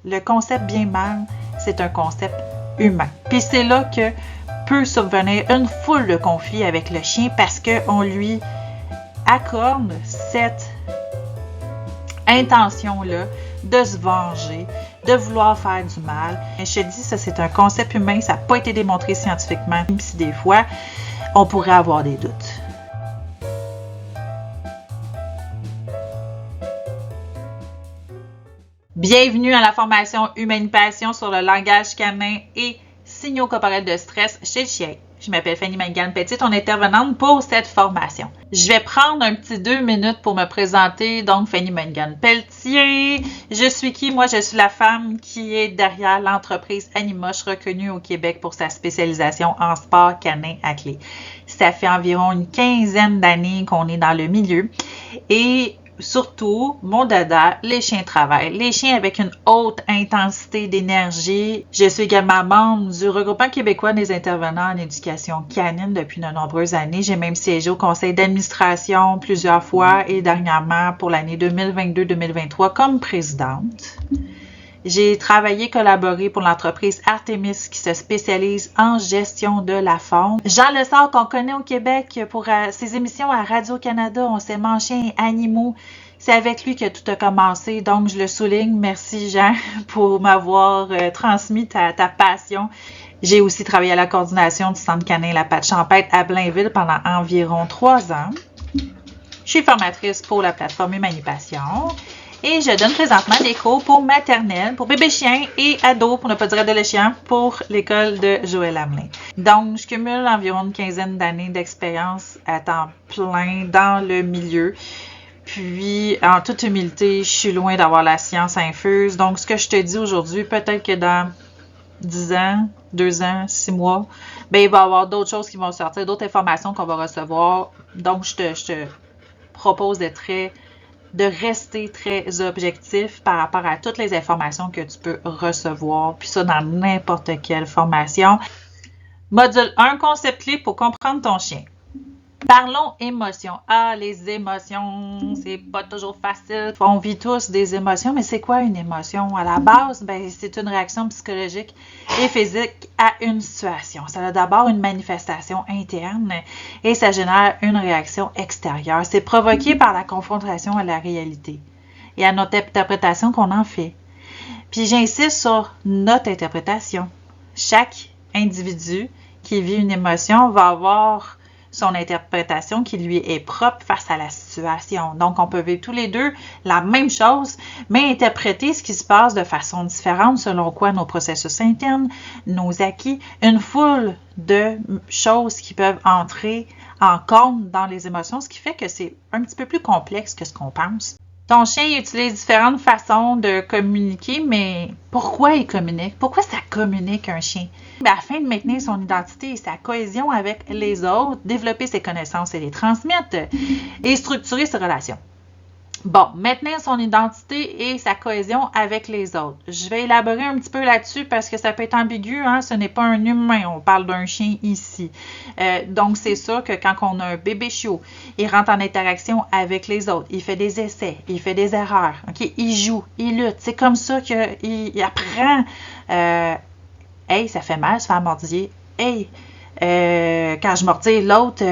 Le concept bien-mal, c'est un concept humain. Puis c'est là que peut survenir une foule de conflits avec le chien parce qu'on lui accorde cette intention-là de se venger, de vouloir faire du mal. Et je te dis, ça c'est un concept humain, ça n'a pas été démontré scientifiquement, même si des fois, on pourrait avoir des doutes. Bienvenue à la formation Humanipation sur le langage canin et signaux corporels de stress chez le chien. Je m'appelle Fanny Mangan-Petit, ton intervenante pour cette formation. Je vais prendre un petit 2 minutes pour me présenter. Donc, Fanny Mangan-Pelletier. Je suis qui? Moi, je suis la femme qui est derrière l'entreprise Animoche, reconnue au Québec pour sa spécialisation en sport canin à clé. Ça fait environ une 15aine d'années qu'on est dans le milieu. Et surtout, mon dada, les chiens travaillent. Les chiens avec une haute intensité d'énergie. Je suis également membre du regroupement québécois des intervenants en éducation canine depuis de nombreuses années. J'ai même siégé au conseil d'administration plusieurs fois et dernièrement pour l'année 2022-2023 comme présidente. J'ai travaillé, collaboré pour l'entreprise Artemis qui se spécialise en gestion de la faune. Jean Lessard, qu'on connaît au Québec pour ses émissions à Radio-Canada, On s'aime en chien et animaux. C'est avec lui que tout a commencé, donc je le souligne. Merci Jean pour m'avoir transmis ta passion. J'ai aussi travaillé à la coordination du Centre canin La Patte Champêtre à Blainville pendant environ 3 ans. Je suis formatrice pour la plateforme Humanipation. Et je donne présentement des cours pour maternelle, pour bébé chien et ado, pour ne pas dire adolescent, pour l'école de Joël Hamelin. Donc, je cumule environ une 15aine d'années d'expérience à temps plein dans le milieu. Puis, en toute humilité, je suis loin d'avoir la science infuse. Donc, ce que je te dis aujourd'hui, peut-être que dans 10 ans, 2 ans, 6 mois, ben, il va y avoir d'autres choses qui vont sortir, d'autres informations qu'on va recevoir. Donc, je te propose de rester très objectif par rapport à toutes les informations que tu peux recevoir, puis ça dans n'importe quelle formation. Module 1, concept clé pour comprendre ton chien. Parlons émotions. Ah, les émotions, c'est pas toujours facile. On vit tous des émotions, mais c'est quoi une émotion? À la base, ben, c'est une réaction psychologique et physique à une situation. Ça a d'abord une manifestation interne et ça génère une réaction extérieure. C'est provoqué par la confrontation à la réalité et à notre interprétation qu'on en fait. Puis j'insiste sur notre interprétation. Chaque individu qui vit une émotion va avoir son interprétation qui lui est propre face à la situation. Donc, on peut vivre tous les deux la même chose, mais interpréter ce qui se passe de façon différente selon quoi nos processus internes, nos acquis, une foule de choses qui peuvent entrer en compte dans les émotions, ce qui fait que c'est un petit peu plus complexe que ce qu'on pense. Ton chien utilise différentes façons de communiquer, mais pourquoi il communique? Pourquoi ça communique un chien? Afin de maintenir son identité et sa cohésion avec les autres, développer ses connaissances et les transmettre et structurer ses relations. Bon, maintenir son identité et sa cohésion avec les autres. Je vais élaborer un petit peu là-dessus parce que ça peut être ambigu, hein? Ce n'est pas un humain, on parle d'un chien ici. Donc, c'est sûr que quand on a un bébé chiot, il rentre en interaction avec les autres, il fait des essais, il fait des erreurs, okay? Il joue, il lutte. C'est comme ça qu'il apprend. Hey, ça fait mal, se faire mordiller. Hey, quand je mordis l'autre,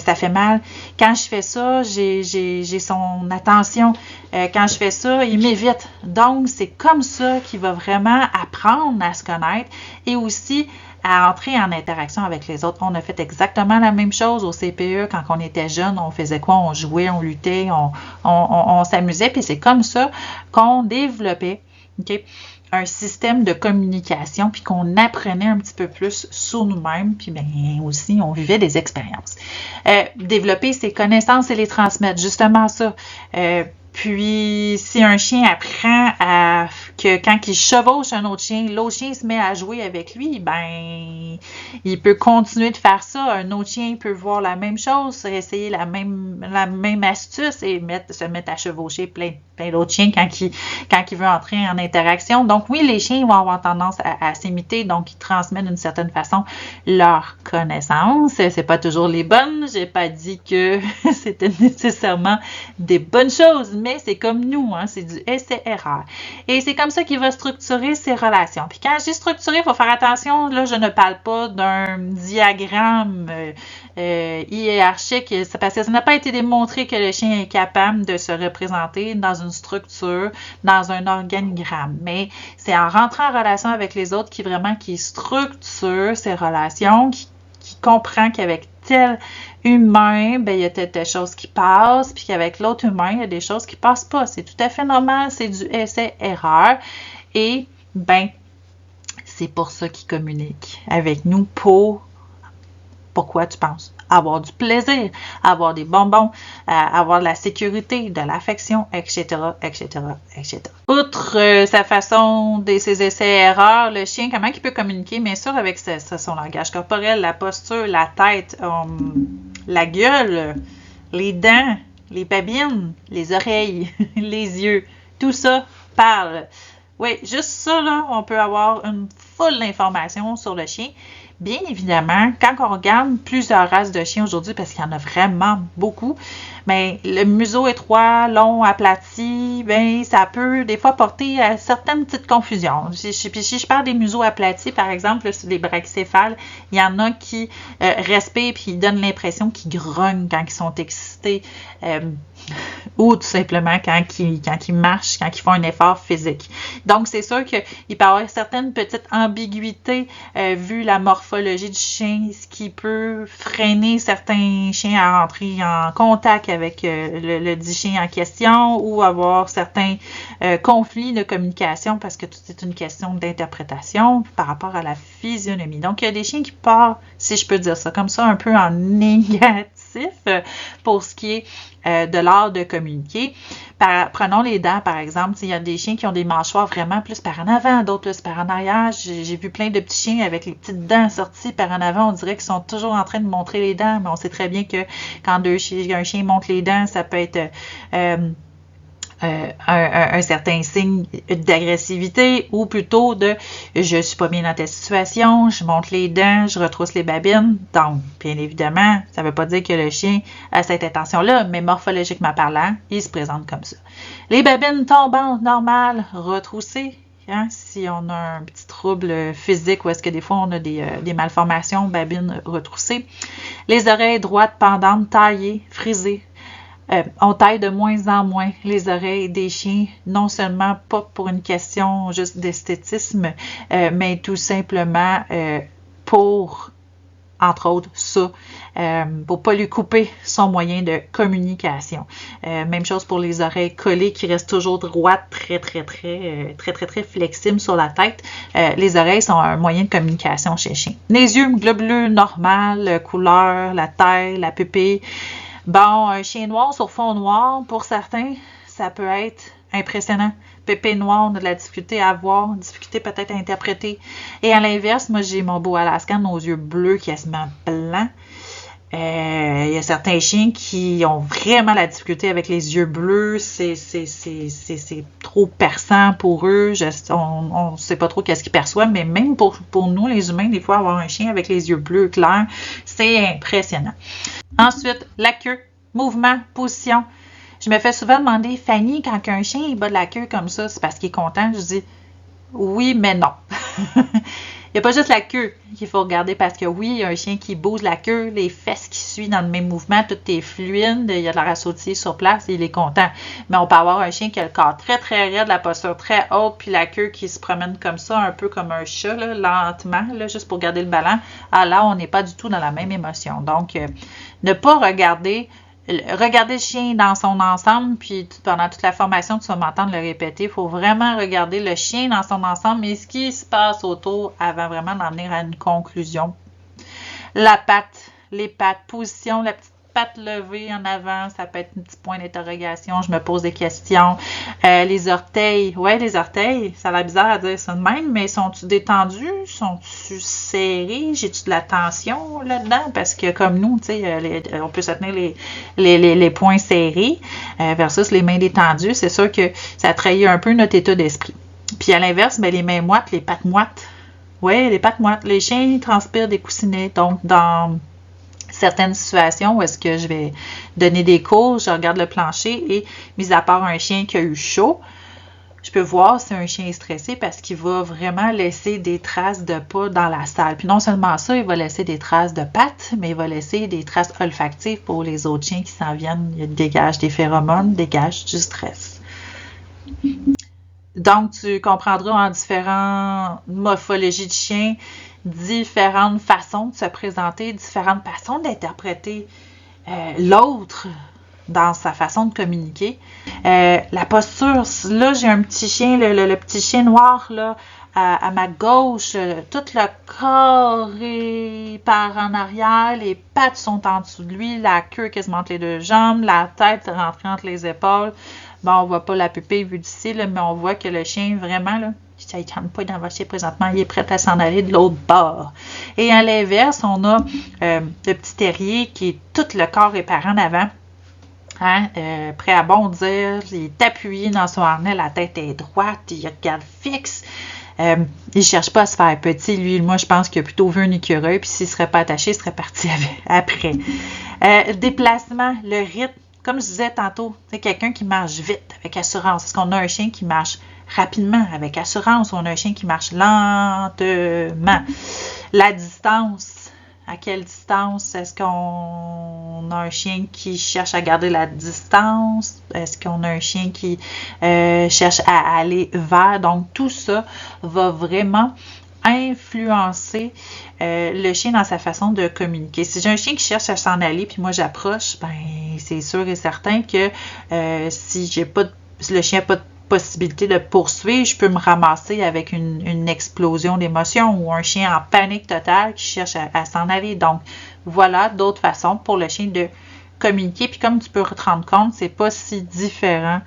ça fait mal. Quand je fais ça, j'ai son attention. Quand je fais ça, il m'évite. Donc, c'est comme ça qu'il va vraiment apprendre à se connaître et aussi à entrer en interaction avec les autres. On a fait exactement la même chose au CPE quand on était jeune. On faisait quoi? On jouait, on luttait, on s'amusait. Puis c'est comme ça qu'on développait, okay, un système de communication, puis qu'on apprenait un petit peu plus sur nous-mêmes, puis bien aussi, on vivait des expériences. Développer ses connaissances et les transmettre, justement ça. Puis, si un chien apprend que quand il chevauche un autre chien, l'autre chien se met à jouer avec lui, ben, il peut continuer de faire ça. Un autre chien peut voir la même chose, essayer la même astuce et se mettre à chevaucher plein d'autres chiens quand il veut entrer en interaction. Donc, oui, les chiens vont avoir tendance à s'imiter, donc ils transmettent d'une certaine façon leurs connaissances. C'est pas toujours les bonnes. J'ai pas dit que c'était nécessairement des bonnes choses, mais c'est comme nous, hein, c'est du essai-erreur. Et c'est comme ça qu'il va structurer ses relations. Puis quand je dis structurer, il faut faire attention, là, je ne parle pas d'un diagramme hiérarchique, parce que ça n'a pas été démontré que le chien est capable de se représenter dans une structure, dans un organigramme. Mais c'est en rentrant en relation avec les autres qui structure ces relations, qui comprend qu'avec tel humain, ben, il y a telle chose qui passe, puis qu'avec l'autre humain, il y a des choses qui passent pas. C'est tout à fait normal, c'est du essai-erreur. Et, ben, c'est pour ça qu'ils communiquent avec nous pourquoi tu penses? Avoir du plaisir, avoir des bonbons, avoir de la sécurité, de l'affection, etc., etc., etc. Outre sa façon ses essais-erreurs, le chien, comment il peut communiquer? Bien sûr, avec son langage corporel, la posture, la tête, la gueule, les dents, les babines, les oreilles, les yeux. Tout ça parle. Oui, juste ça, là, on peut avoir une foule d'informations sur le chien. Bien évidemment, quand on regarde plusieurs races de chiens aujourd'hui, parce qu'il y en a vraiment beaucoup, mais le museau étroit, long, aplati, ben ça peut des fois porter à certaines petites confusions. Si je parle des museaux aplatis, par exemple, là, sur les brachycéphales, il y en a qui respirent puis donnent l'impression qu'ils grognent quand ils sont excités. Ou tout simplement quand ils marchent, quand ils font un effort physique. Donc, c'est sûr qu'il peut y avoir certaines petites ambiguïtés vu la morphologie du chien, ce qui peut freiner certains chiens à rentrer en contact avec le dit chien en question ou avoir certains conflits de communication parce que tout est une question d'interprétation par rapport à la physionomie. Donc, il y a des chiens qui partent, si je peux dire ça comme ça, un peu en négatif pour ce qui est de l'art de communiquer. Prenons les dents, par exemple. Il y a des chiens qui ont des mâchoires vraiment plus par en avant, d'autres plus par en arrière. J'ai vu plein de petits chiens avec les petites dents sorties par en avant. On dirait qu'ils sont toujours en train de montrer les dents, mais on sait très bien que quand un chien montre les dents, ça peut être un certain signe d'agressivité ou plutôt de je suis pas bien dans ta situation, je monte les dents, je retrousse les babines. Donc, bien évidemment, ça veut pas dire que le chien a cette intention-là, mais morphologiquement parlant, il se présente comme ça. Les babines tombantes, normales, retroussées. Hein, si on a un petit trouble physique ou est-ce que des fois on a des malformations, babines retroussées. Les oreilles droites, pendantes, taillées, frisées. On taille de moins en moins les oreilles des chiens, non seulement pas pour une question juste d'esthétisme, mais tout simplement pour, entre autres, ça, pour pas lui couper son moyen de communication. Même chose pour les oreilles collées qui restent toujours droites, très flexibles sur la tête. Les oreilles sont un moyen de communication chez le chien. Les yeux globuleux, normal, couleur, la taille, la pupille. Bon, un chien noir sur fond noir, pour certains, ça peut être impressionnant. Pépé noir, on a de la difficulté à voir, difficulté peut-être à interpréter. Et à l'inverse, moi, j'ai mon beau Alaskan aux yeux bleus quasiment blancs. Il y a certains chiens qui ont vraiment la difficulté avec les yeux bleus. C'est trop perçant pour eux. On ne sait pas trop qu'est-ce qu'ils perçoivent, mais même pour nous, les humains, des fois, avoir un chien avec les yeux bleus clairs, c'est impressionnant. Ensuite, la queue, mouvement, position. Je me fais souvent demander, Fanny, quand un chien il bat de la queue comme ça, c'est parce qu'il est content? Je dis, oui, mais non. Il n'y a pas juste la queue qu'il faut regarder parce que oui, il y a un chien qui bouge la queue, les fesses qui suivent dans le même mouvement, tout est fluide, il y a de la rassautille sur place et il est content. Mais on peut avoir un chien qui a le corps très raide, la posture très haute, puis la queue qui se promène comme ça, un peu comme un chat, là, lentement, là, juste pour garder le ballon. Ah là, on n'est pas du tout dans la même émotion. Donc, ne pas regarder le chien dans son ensemble, puis pendant toute la formation, tu vas m'entendre le répéter. Il faut vraiment regarder le chien dans son ensemble et ce qui se passe autour avant vraiment d'en venir à une conclusion. La patte, les pattes, position, la petite patte levée en avant, ça peut être un petit point d'interrogation, je me pose des questions. Les orteils, ouais, les orteils, ça a l'air bizarre à dire ça de même, mais sont-tu détendus? Sont-tu serrés? J'ai-tu de la tension là-dedans? Parce que comme nous, tu sais, on peut se tenir les poings serrés versus les mains détendues. C'est sûr que ça trahit un peu notre état d'esprit. Puis à l'inverse, ben, les mains moites, les pattes moites. Ouais, les pattes moites. Les chiens transpirent des coussinets, donc certaines situations où est-ce que je vais donner des cours, je regarde le plancher et, mis à part un chien qui a eu chaud, je peux voir si un chien est stressé parce qu'il va vraiment laisser des traces de pas dans la salle. Puis non seulement ça, il va laisser des traces de pattes, mais il va laisser des traces olfactives pour les autres chiens qui s'en viennent. Il dégage des phéromones, dégage du stress. Donc, tu comprendras en différentes morphologies de chiens, différentes façons de se présenter, différentes façons d'interpréter l'autre dans sa façon de communiquer. La posture, là, j'ai un petit chien, le petit chien noir, là, à ma gauche, tout le corps est par en arrière, les pattes sont en dessous de lui, la queue quasiment entre les deux jambes, la tête rentrée entre les épaules. Bon, on voit pas la pupille vue d'ici, là, mais on voit que le chien, vraiment, là, ça ne tente pas d'envacher présentement, il est prêt à s'en aller de l'autre bord. Et à l'inverse, on a le petit terrier qui est tout le corps est par en avant. Hein, prêt à bondir, il est appuyé dans son harnais, la tête est droite, il regarde fixe. Il cherche pas à se faire petit, lui. Moi, je pense qu'il a plutôt vu un écureuil, puis s'il serait pas attaché, il serait parti après. Déplacement, le rythme, comme je disais tantôt, c'est quelqu'un qui marche vite, avec assurance. Est-ce qu'on a un chien qui marche rapidement, avec assurance, ou on a un chien qui marche lentement? La distance. À quelle distance? Est-ce qu'on a un chien qui cherche à garder la distance? Est-ce qu'on a un chien qui cherche à aller vers? Donc, tout ça va vraiment influencer le chien dans sa façon de communiquer. Si j'ai un chien qui cherche à s'en aller, puis moi j'approche, ben c'est sûr et certain que si le chien n'a pas de possibilité de poursuivre, je peux me ramasser avec une explosion d'émotions ou un chien en panique totale qui cherche à s'en aller. Donc, voilà d'autres façons pour le chien de communiquer. Puis comme tu peux te rendre compte, c'est pas si différent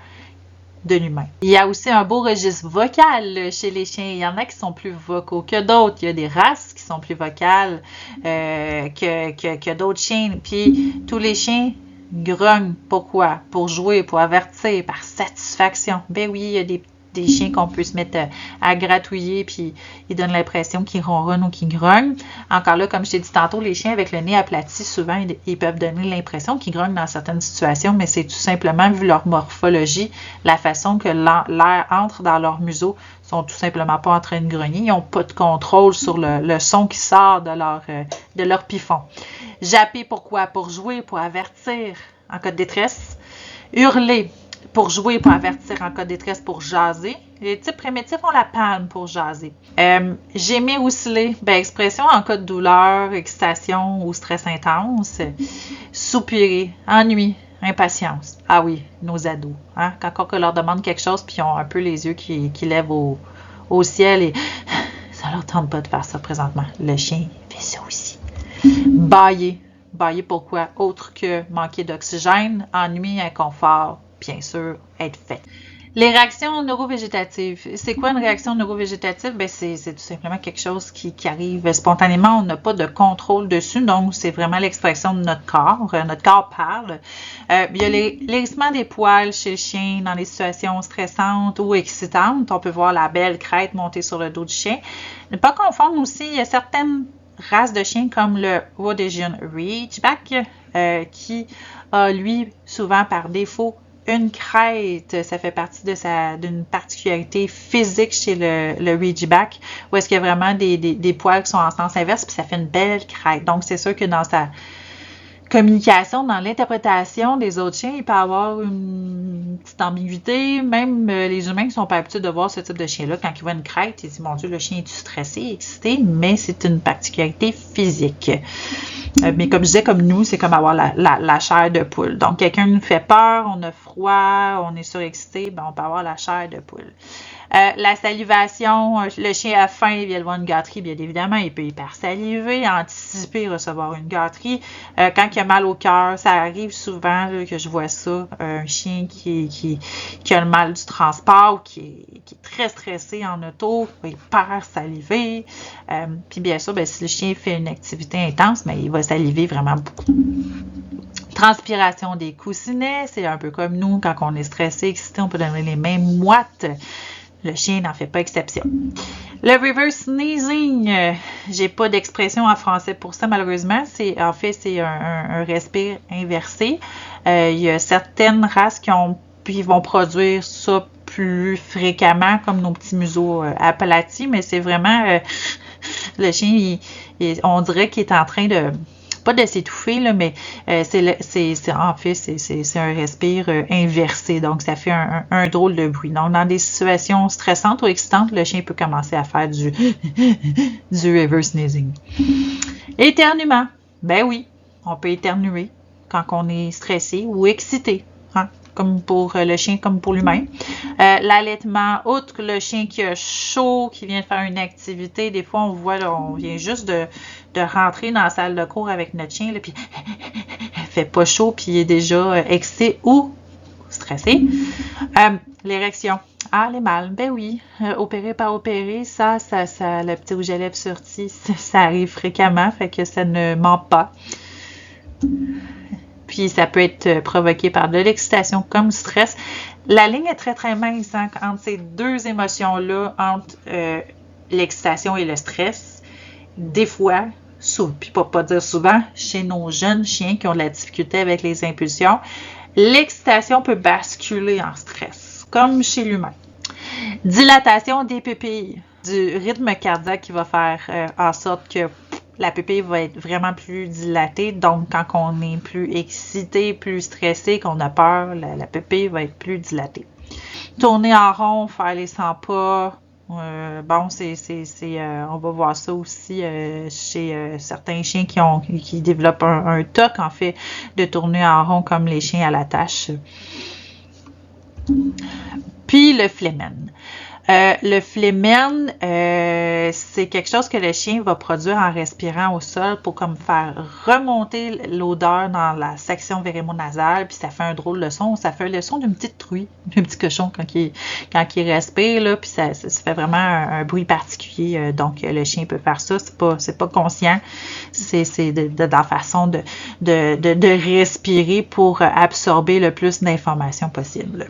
de l'humain. Il y a aussi un beau registre vocal chez les chiens. Il y en a qui sont plus vocaux que d'autres. Il y a des races qui sont plus vocales que d'autres chiens. Puis tous les chiens grogne. Pourquoi? Pour jouer, pour avertir, par satisfaction. Ben oui, il y a des chiens qu'on peut se mettre à gratouiller, puis ils donnent l'impression qu'ils ronronnent ou qu'ils grognent. Encore là, comme je t'ai dit tantôt, les chiens avec le nez aplati, souvent, ils peuvent donner l'impression qu'ils grognent dans certaines situations, mais c'est tout simplement, vu leur morphologie, la façon que l'air entre dans leur museau, ils sont tout simplement pas en train de grogner. Ils n'ont pas de contrôle sur le son qui sort de leur python. Japper, pourquoi? Pour jouer, pour avertir en cas de détresse. Hurler, pour jouer, pour avertir en cas de détresse, pour jaser. Les types primitifs ont la palme pour jaser. Gémir ou sciller, expression en cas de douleur, excitation ou stress intense. Soupirer, ennui, impatience. Ah oui, nos ados. Hein? Quand on leur demande quelque chose, puis ils ont un peu les yeux qui lèvent au ciel et ça leur tente pas de faire ça présentement. Le chien fait ça aussi. Bâiller. Bâiller pourquoi? Autre que manquer d'oxygène, ennui, inconfort, bien sûr, être fait. Les réactions neurovégétatives. C'est quoi une réaction neurovégétative? C'est tout simplement quelque chose qui arrive spontanément. On n'a pas de contrôle dessus, donc c'est vraiment l'expression de notre corps. Notre corps parle. Il y a l'hérissement des poils chez le chien dans les situations stressantes ou excitantes. On peut voir la belle crête monter sur le dos du chien. Ne pas confondre aussi, il y a certaines races de chiens comme le Rhodesian Ridgeback qui a, lui, souvent par défaut, une crête. Ça fait partie d'une particularité physique chez le Ridgeback, où est-ce qu'il y a vraiment des poils qui sont en sens inverse, puis ça fait une belle crête. Donc, c'est sûr que dans sa communication, dans l'interprétation des autres chiens, il peut y avoir une petite ambiguïté. Même les humains qui sont pas habitués de voir ce type de chien-là, quand ils voient une crête, ils disent, mon Dieu, le chien est-tu stressé, excité? Mais c'est une particularité physique. Mais comme je disais, comme nous, c'est comme avoir la chair de poule. Donc, quelqu'un nous fait peur, on a froid, on est surexcité, on peut avoir la chair de poule. La salivation, le chien a faim, il vient de voir une gâterie, bien évidemment, il peut hyper saliver, anticiper recevoir une gâterie. Quand il a mal au cœur, ça arrive souvent là, que je vois ça, un chien qui a le mal du transport, qui est très stressé en auto, il va hyper saliver. Puis bien sûr, si le chien fait une activité intense, il va saliver vraiment beaucoup. Transpiration des coussinets, c'est un peu comme nous, quand on est stressé, excité, on peut donner les mêmes moites. Le chien n'en fait pas exception. Le reverse sneezing, j'ai pas d'expression en français pour ça malheureusement. C'est un respire inversé. Il y a certaines races qui vont produire ça plus fréquemment, comme nos petits museaux aplatis, mais c'est vraiment le chien, on dirait qu'il est en train de pas de s'étouffer, là, mais c'est un respire inversé, donc ça fait un drôle de bruit. Donc, dans des situations stressantes ou excitantes, le chien peut commencer à faire du reverse sneezing. Éternuement. Ben oui, on peut éternuer quand on est stressé ou excité, hein, comme pour le chien, comme pour l'humain. L'allaitement, outre le chien qui a chaud, qui vient de faire une activité, des fois on voit, là, on vient juste de rentrer dans la salle de cours avec notre chien, là, puis il fait pas chaud, puis il est déjà excité ou stressé. L'érection. Ah, les mâles, ben oui, opéré par opéré, ça, le petit rouge à lèvres sorti, ça arrive fréquemment, fait que ça ne ment pas. Puis ça peut être provoqué par de l'excitation comme du stress. La ligne est très très mince hein, entre ces deux émotions-là, entre l'excitation et le stress. Des fois, puis pas dire souvent, chez nos jeunes chiens qui ont de la difficulté avec les impulsions, l'excitation peut basculer en stress, comme chez l'humain. Dilatation des pupilles, du rythme cardiaque qui va faire en sorte que la pupille va être vraiment plus dilatée. Donc, quand on est plus excité, plus stressé, qu'on a peur, la pupille va être plus dilatée. Tourner en rond, faire les 100 pas. On va voir ça aussi chez certains chiens qui développent un TOC, en fait, de tourner en rond comme les chiens à la tâche. Puis le phlémène. Le phlémène, c'est quelque chose que le chien va produire en respirant au sol pour comme faire remonter l'odeur dans la section vérémonasale, puis ça fait un drôle de son. Ça fait le son d'une petite truie, d'un petit cochon quand il respire, là, puis ça fait vraiment un bruit particulier. Donc, le chien peut faire ça. C'est pas conscient. C'est dans la façon de respirer pour absorber le plus d'informations possible.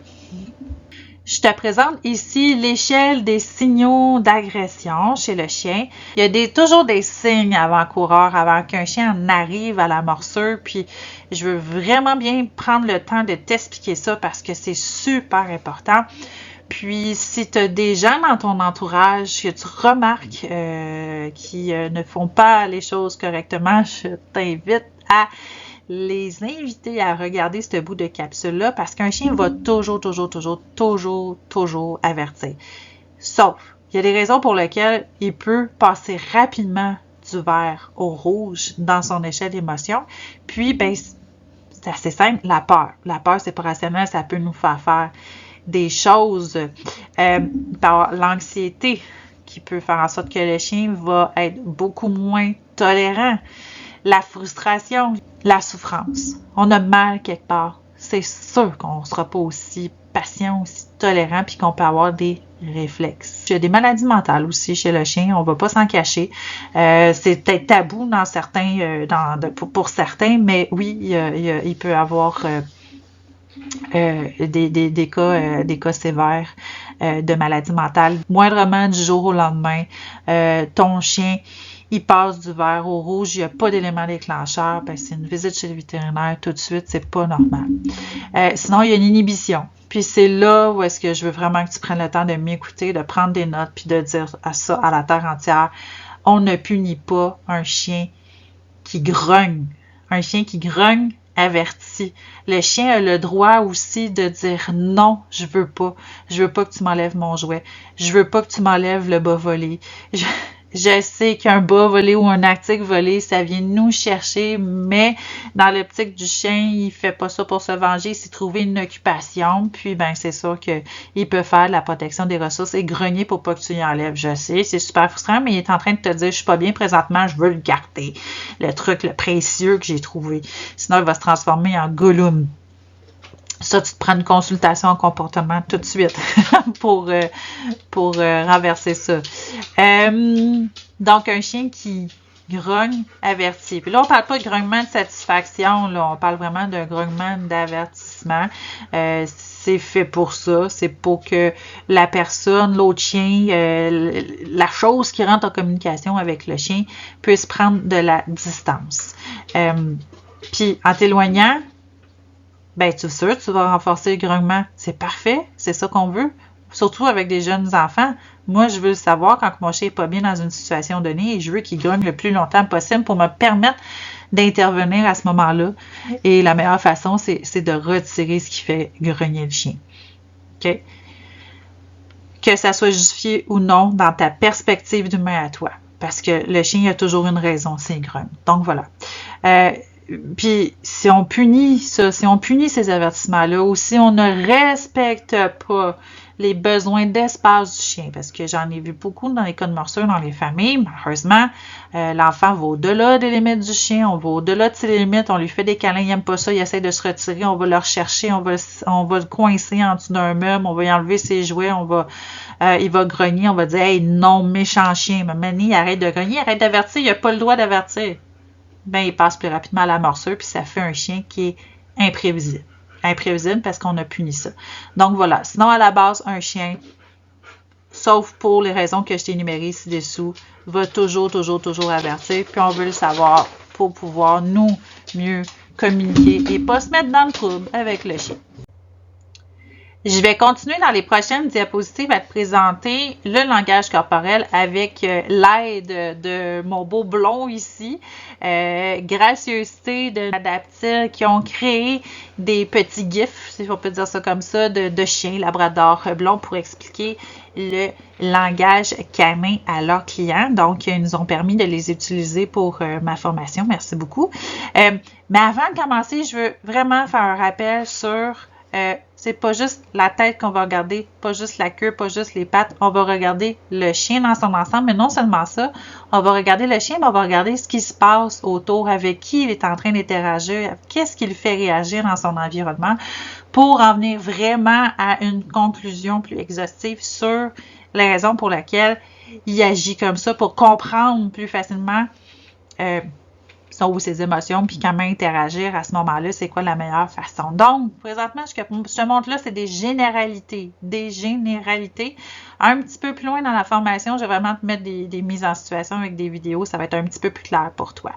Je te présente ici l'échelle des signaux d'agression chez le chien. Il y a toujours des signes avant-coureurs, avant qu'un chien en arrive à la morsure. Puis, je veux vraiment bien prendre le temps de t'expliquer ça parce que c'est super important. Puis, si tu as des gens dans ton entourage que tu remarques qui ne font pas les choses correctement, je t'invite à les inviter à regarder ce bout de capsule-là parce qu'un chien va toujours avertir. Sauf, il y a des raisons pour lesquelles il peut passer rapidement du vert au rouge dans son échelle d'émotion. Puis, ben, c'est assez simple, la peur. La peur, c'est pas rationnel, ça peut nous faire des choses par l'anxiété qui peut faire en sorte que le chien va être beaucoup moins tolérant. La frustration, la souffrance. On a mal quelque part. C'est sûr qu'on ne sera pas aussi patient, aussi tolérant, puis qu'on peut avoir des réflexes. Il y a des maladies mentales aussi chez le chien, on ne va pas s'en cacher. C'est peut-être tabou dans certains, pour certains, mais oui, il peut y avoir des cas sévères de maladies mentales. Moindrement du jour au lendemain, ton chien il passe du vert au rouge, il n'y a pas d'élément déclencheur, ben c'est une visite chez le vétérinaire tout de suite, c'est pas normal. Sinon, il y a une inhibition. Puis c'est là où est-ce que je veux vraiment que tu prennes le temps de m'écouter, de prendre des notes, puis de dire ça à la terre entière. On ne punit pas un chien qui grogne. Un chien qui grogne averti. Le chien a le droit aussi de dire non, je veux pas. Je veux pas que tu m'enlèves mon jouet. Je veux pas que tu m'enlèves le bas volé. Je sais qu'un bas volé ou un article volé, ça vient nous chercher, mais dans l'optique du chien, il fait pas ça pour se venger, c'est trouver une occupation, puis ben c'est sûr qu'il peut faire de la protection des ressources et grogner pour pas que tu y enlèves. Je sais, c'est super frustrant, mais il est en train de te dire, je suis pas bien présentement, je veux le garder, le truc, le précieux que j'ai trouvé. Sinon, il va se transformer en Gollum. Ça, tu te prends une consultation en comportement tout de suite pour renverser ça. Donc, un chien qui grogne averti. Puis là, on parle pas de grognement de satisfaction, là, on parle vraiment d'un grognement d'avertissement. c'est fait pour ça. C'est pour que la personne, l'autre chien, la chose qui rentre en communication avec le chien puisse prendre de la distance. Puis en t'éloignant, ben tu es sûr, tu vas renforcer le grognement. C'est parfait, c'est ça qu'on veut. Surtout avec des jeunes enfants. Moi, je veux le savoir quand mon chien n'est pas bien dans une situation donnée et je veux qu'il grogne le plus longtemps possible pour me permettre d'intervenir à ce moment-là. Et la meilleure façon, c'est de retirer ce qui fait grogner le chien. OK? Que ça soit justifié ou non dans ta perspective d'humain à toi. Parce que le chien a toujours une raison s'il grogne. Donc, voilà. Puis, si on punit ça, si on punit ces avertissements-là, ou si on ne respecte pas les besoins d'espace du chien, parce que j'en ai vu beaucoup dans les cas de morsure dans les familles, malheureusement, l'enfant va au-delà des limites du chien, on va au-delà de ses limites, on lui fait des câlins, il n'aime pas ça, il essaie de se retirer, on va le rechercher, on va le coincer en dessous d'un meuble, on va y enlever ses jouets, il va grogner, on va dire « Hey, non, méchant chien, Mani, arrête de grogner, arrête d'avertir, il n'a pas le droit d'avertir. » Ben, il passe plus rapidement à la morsure, puis ça fait un chien qui est imprévisible. Imprévisible parce qu'on a puni ça. Donc voilà. Sinon, à la base, un chien, sauf pour les raisons que je t'ai énumérées ci-dessous, va toujours avertir. Puis on veut le savoir pour pouvoir nous mieux communiquer et pas se mettre dans le trouble avec le chien. Je vais continuer dans les prochaines diapositives à te présenter le langage corporel avec l'aide de mon beau blond ici, gracieuseté de Adaptil qui ont créé des petits gifs, si on peut dire ça comme ça, de chiens labrador blond pour expliquer le langage canin à leurs clients. Donc, ils nous ont permis de les utiliser pour ma formation. Merci beaucoup. Mais avant de commencer, je veux vraiment faire un rappel sur... c'est pas juste la tête qu'on va regarder, pas juste la queue, pas juste les pattes. On va regarder le chien dans son ensemble, mais non seulement ça, on va regarder le chien, mais on va regarder ce qui se passe autour, avec qui il est en train d'interagir, qu'est-ce qui le fait réagir dans son environnement, pour en venir vraiment à une conclusion plus exhaustive sur les raisons pour lesquelles il agit comme ça, pour comprendre plus facilement ses émotions, puis comment interagir à ce moment-là, c'est quoi la meilleure façon. Donc, présentement, ce que je te montre là, c'est des généralités. Des généralités. Un petit peu plus loin dans la formation, je vais vraiment te mettre des mises en situation avec des vidéos, ça va être un petit peu plus clair pour toi.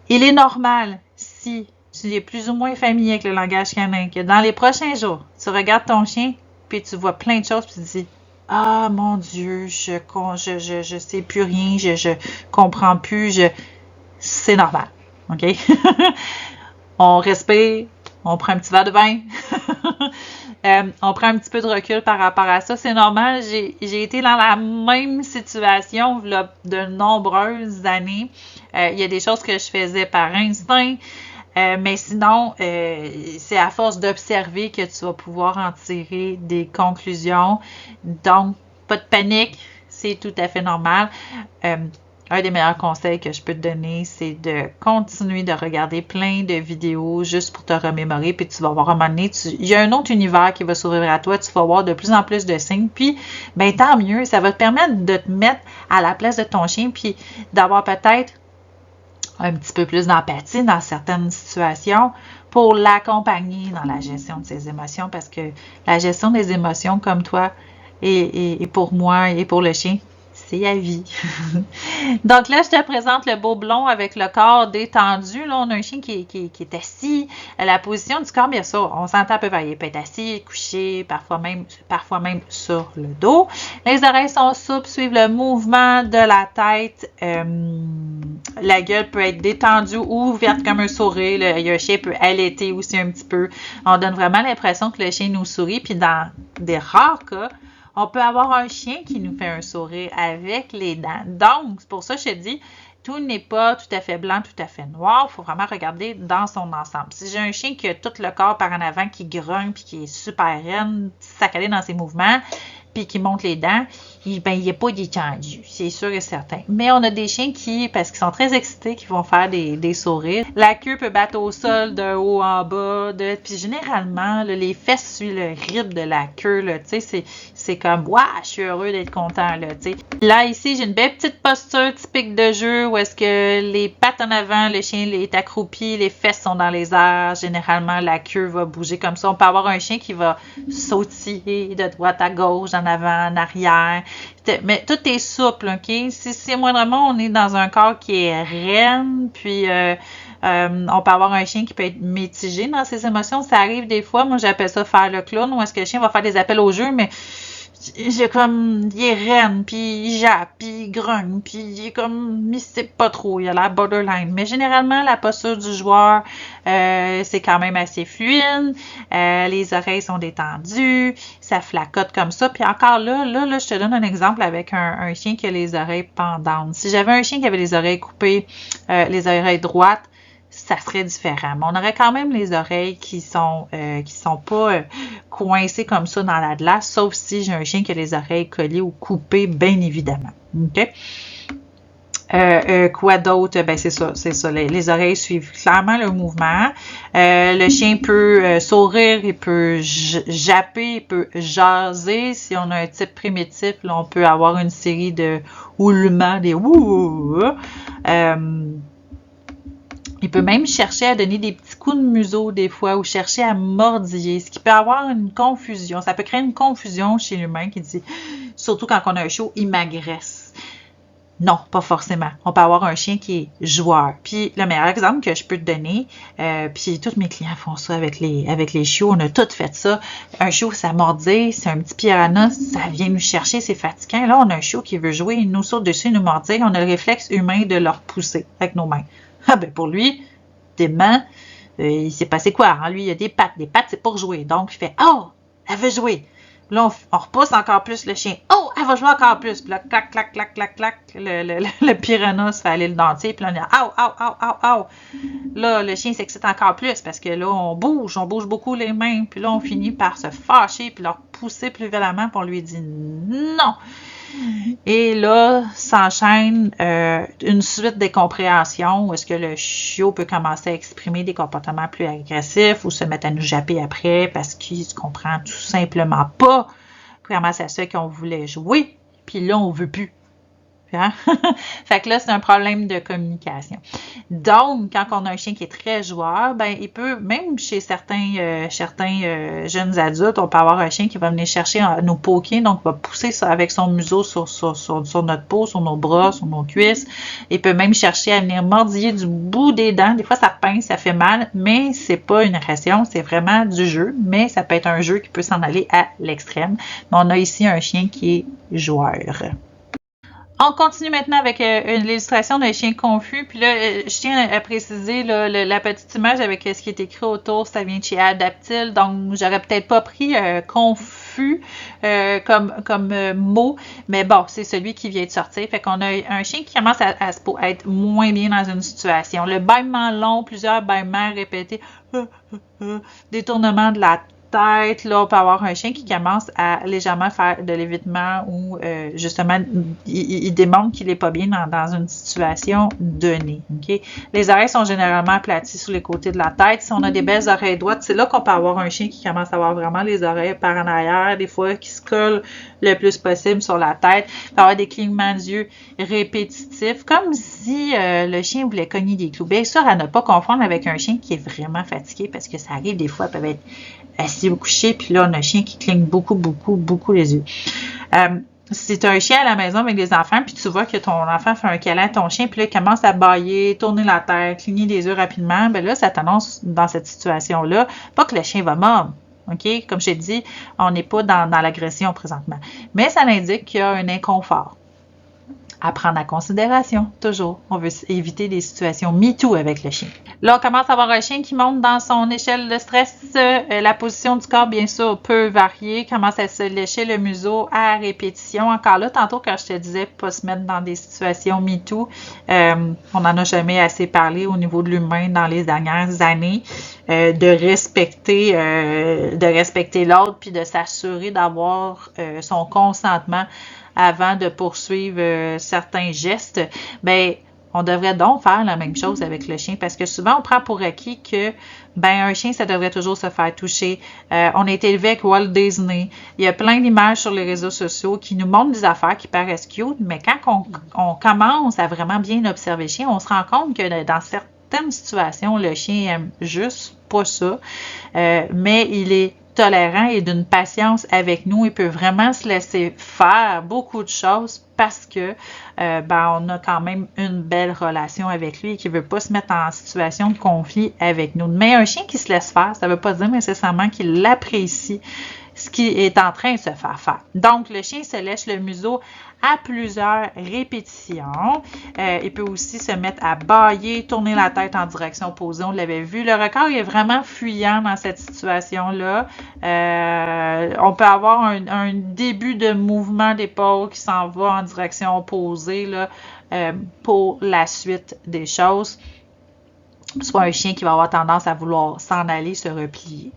Il est normal, si tu es plus ou moins familier avec le langage canin, que dans les prochains jours, tu regardes ton chien, puis tu vois plein de choses, puis tu te dis « Ah, mon Dieu, je sais plus rien, je comprends plus, c'est normal, OK? On respire, on prend un petit verre de vin, on prend un petit peu de recul par rapport à ça. C'est normal, j'ai été dans la même situation là, de nombreuses années. Il y a des choses que je faisais par instinct, mais sinon, c'est à force d'observer que tu vas pouvoir en tirer des conclusions. Donc, pas de panique, c'est tout à fait normal. Un des meilleurs conseils que je peux te donner, c'est de continuer de regarder plein de vidéos juste pour te remémorer, puis tu vas voir à un moment donné, il y a un autre univers qui va s'ouvrir à toi, tu vas voir de plus en plus de signes, puis ben tant mieux, ça va te permettre de te mettre à la place de ton chien, puis d'avoir peut-être un petit peu plus d'empathie dans certaines situations pour l'accompagner dans la gestion de ses émotions, parce que la gestion des émotions, comme toi et pour moi et pour le chien, c'est à vie. Donc là, je te présente le beau blond avec le corps détendu. Là, on a un chien qui est assis. La position du corps, bien sûr, on s'entend à peu près. Il peut être assis, couché, parfois même sur le dos. Les oreilles sont souples, suivent le mouvement de la tête. La gueule peut être détendue ou ouverte comme un sourire. Le chien peut allaiter aussi un petit peu. On donne vraiment l'impression que le chien nous sourit. Puis dans des rares cas, on peut avoir un chien qui nous fait un sourire avec les dents. Donc, c'est pour ça que je te dis, tout n'est pas tout à fait blanc, tout à fait noir. Il faut vraiment regarder dans son ensemble. Si j'ai un chien qui a tout le corps par en avant, qui grogne puis qui est super raide, saccadé dans ses mouvements, puis qui monte les dents, il n'est pas détendu, c'est sûr et certain. Mais on a des chiens qui, parce qu'ils sont très excités, qui vont faire des sourires. La queue peut battre au sol de haut en bas, puis généralement, là, les fesses suivent le rythme de la queue, là, tu sais, c'est comme, waouh, je suis heureux d'être content, là, tu sais. Là, ici, j'ai une belle petite posture typique de jeu où est-ce que les pattes en avant, le chien est accroupi, les fesses sont dans les airs, généralement, la queue va bouger comme ça. On peut avoir un chien qui va sautiller de droite à gauche, en avant, en arrière. Mais tout est souple, OK? Si moindrement, on est dans un corps qui est raide, puis on peut avoir un chien qui peut être mitigé dans ses émotions. Ça arrive des fois. Moi, j'appelle ça faire le clown, où est-ce que le chien va faire des appels au jeu, mais il est raide, puis il jappe, puis il grogne, puis il est comme, il sait pas trop, il a l'air borderline. Mais généralement, la posture du joueur, c'est quand même assez fluide, les oreilles sont détendues, ça flacote comme ça. Puis encore là, je te donne un exemple avec un chien qui a les oreilles pendantes. Si j'avais un chien qui avait les oreilles coupées, les oreilles droites, ça serait différent. Mais on aurait quand même les oreilles qui sont pas coincées comme ça dans la glace, sauf si j'ai un chien qui a les oreilles collées ou coupées, bien évidemment. OK? Quoi d'autre? Ben c'est ça. Les oreilles suivent clairement le mouvement. Le chien peut sourire, il peut japper, il peut jaser. Si on a un type primitif, là, on peut avoir une série de houlements, des ouh. Il peut même chercher à donner des petits coups de museau des fois ou chercher à mordiller, ce qui peut avoir une confusion. Ça peut créer une confusion chez l'humain qui dit, surtout quand on a un chiot, il m'agresse. Non, pas forcément. On peut avoir un chien qui est joueur. Puis le meilleur exemple que je peux te donner, puis tous mes clients font ça avec les chiots, on a tous fait ça. Un chiot, ça mordit, c'est un petit piranha, ça vient nous chercher, c'est fatigant. Là, on a un chiot qui veut jouer, il nous saute dessus, il nous mordit, on a le réflexe humain de le repousser avec nos mains. Ah ben pour lui, des mains, il s'est passé quoi? Hein? Lui, il a des pattes. Des pattes, c'est pour jouer. Donc, il fait « Oh, elle veut jouer! » Là, on repousse encore plus le chien. « Oh, elle va jouer encore plus! » Puis là, clac, clac, clac, clac, clac, le piranha se fait aller le dentier. Puis là, on dit « Aou, aou, aou, aou, aou! » Là, le chien s'excite encore plus parce que là, on bouge beaucoup les mains. Puis là, on finit par se fâcher puis leur pousser plus violemment pour lui dire « Non! » Et là, s'enchaîne une suite des compréhensions où est-ce que le chiot peut commencer à exprimer des comportements plus agressifs ou se mettre à nous japper après parce qu'il se comprend tout simplement pas comment ça se fait qu'on voulait jouer, puis là, on veut plus. Hein? Fait que là, c'est un problème de communication. Donc, quand on a un chien qui est très joueur, ben il peut, même chez certains jeunes adultes, on peut avoir un chien qui va venir chercher nous poker, donc va pousser ça avec son museau sur notre peau, sur nos bras, sur nos cuisses. Il peut même chercher à venir mordiller du bout des dents. Des fois, ça pince, ça fait mal, mais c'est pas une agression, c'est vraiment du jeu, mais ça peut être un jeu qui peut s'en aller à l'extrême. Mais on a ici un chien qui est joueur. On continue maintenant avec l'illustration d'un chien confus. Puis là, je tiens à préciser là, la petite image avec ce qui est écrit autour, ça vient de chez Adaptil. Donc, j'aurais peut-être pas pris confus comme mot, mais bon, c'est celui qui vient de sortir. Fait qu'on a un chien qui commence à être moins bien dans une situation. Le bâillement long, plusieurs bâillements répétés, détournement de la tête, là, on peut avoir un chien qui commence à légèrement faire de l'évitement ou justement, il démontre qu'il n'est pas bien dans une situation donnée. Okay? Les oreilles sont généralement aplaties sur les côtés de la tête. Si on a des belles oreilles droites, c'est là qu'on peut avoir un chien qui commence à avoir vraiment les oreilles par en arrière, des fois qui se collent le plus possible sur la tête. Il peut avoir des clignements d'yeux répétitifs, comme si le chien voulait cogner des clous. Bien sûr, à ne pas confondre avec un chien qui est vraiment fatigué, parce que ça arrive des fois, ils peuvent être assis au coucher, puis là, on a un chien qui cligne beaucoup les yeux. Si tu as un chien à la maison avec des enfants, puis tu vois que ton enfant fait un câlin à ton chien, puis là, il commence à bâiller, tourner la tête, cligner des yeux rapidement, bien là, ça t'annonce dans cette situation-là, pas que le chien va mordre. OK? Comme je t'ai dit, on n'est pas dans l'agression présentement. Mais ça indique qu'il y a un inconfort. à prendre en considération, toujours. On veut éviter des situations MeToo avec le chien. Là, on commence à avoir un chien qui monte dans son échelle de stress. La position du corps, bien sûr, peut varier. Commence à se lécher le museau à répétition. Encore là, tantôt, quand je te disais pas se mettre dans des situations MeToo, on n'en a jamais assez parlé au niveau de l'humain dans les dernières années, de respecter l'autre puis de s'assurer d'avoir son consentement avant de poursuivre certains gestes. Ben, on devrait donc faire la même chose avec le chien parce que souvent on prend pour acquis que un chien, ça devrait toujours se faire toucher. On a été élevé avec Walt Disney. Il y a plein d'images sur les réseaux sociaux qui nous montrent des affaires qui paraissent cute, mais quand on commence à vraiment bien observer le chien, on se rend compte que dans certaines situations, le chien aime juste pas ça, mais il est tolérant et d'une patience avec nous. Il peut vraiment se laisser faire beaucoup de choses parce que on a quand même une belle relation avec lui et qui ne veut pas se mettre en situation de conflit avec nous. Mais un chien qui se laisse faire, ça ne veut pas dire nécessairement qu'il apprécie ce qui est en train de se faire. Donc, le chien se lèche le museau à plusieurs répétitions. Il peut aussi se mettre à bâiller, tourner la tête en direction opposée. On l'avait vu. Le record est vraiment fuyant dans cette situation-là. On peut avoir un début de mouvement d'épaule qui s'en va en direction opposée là, pour la suite des choses. Soit un chien qui va avoir tendance à vouloir s'en aller, se replier.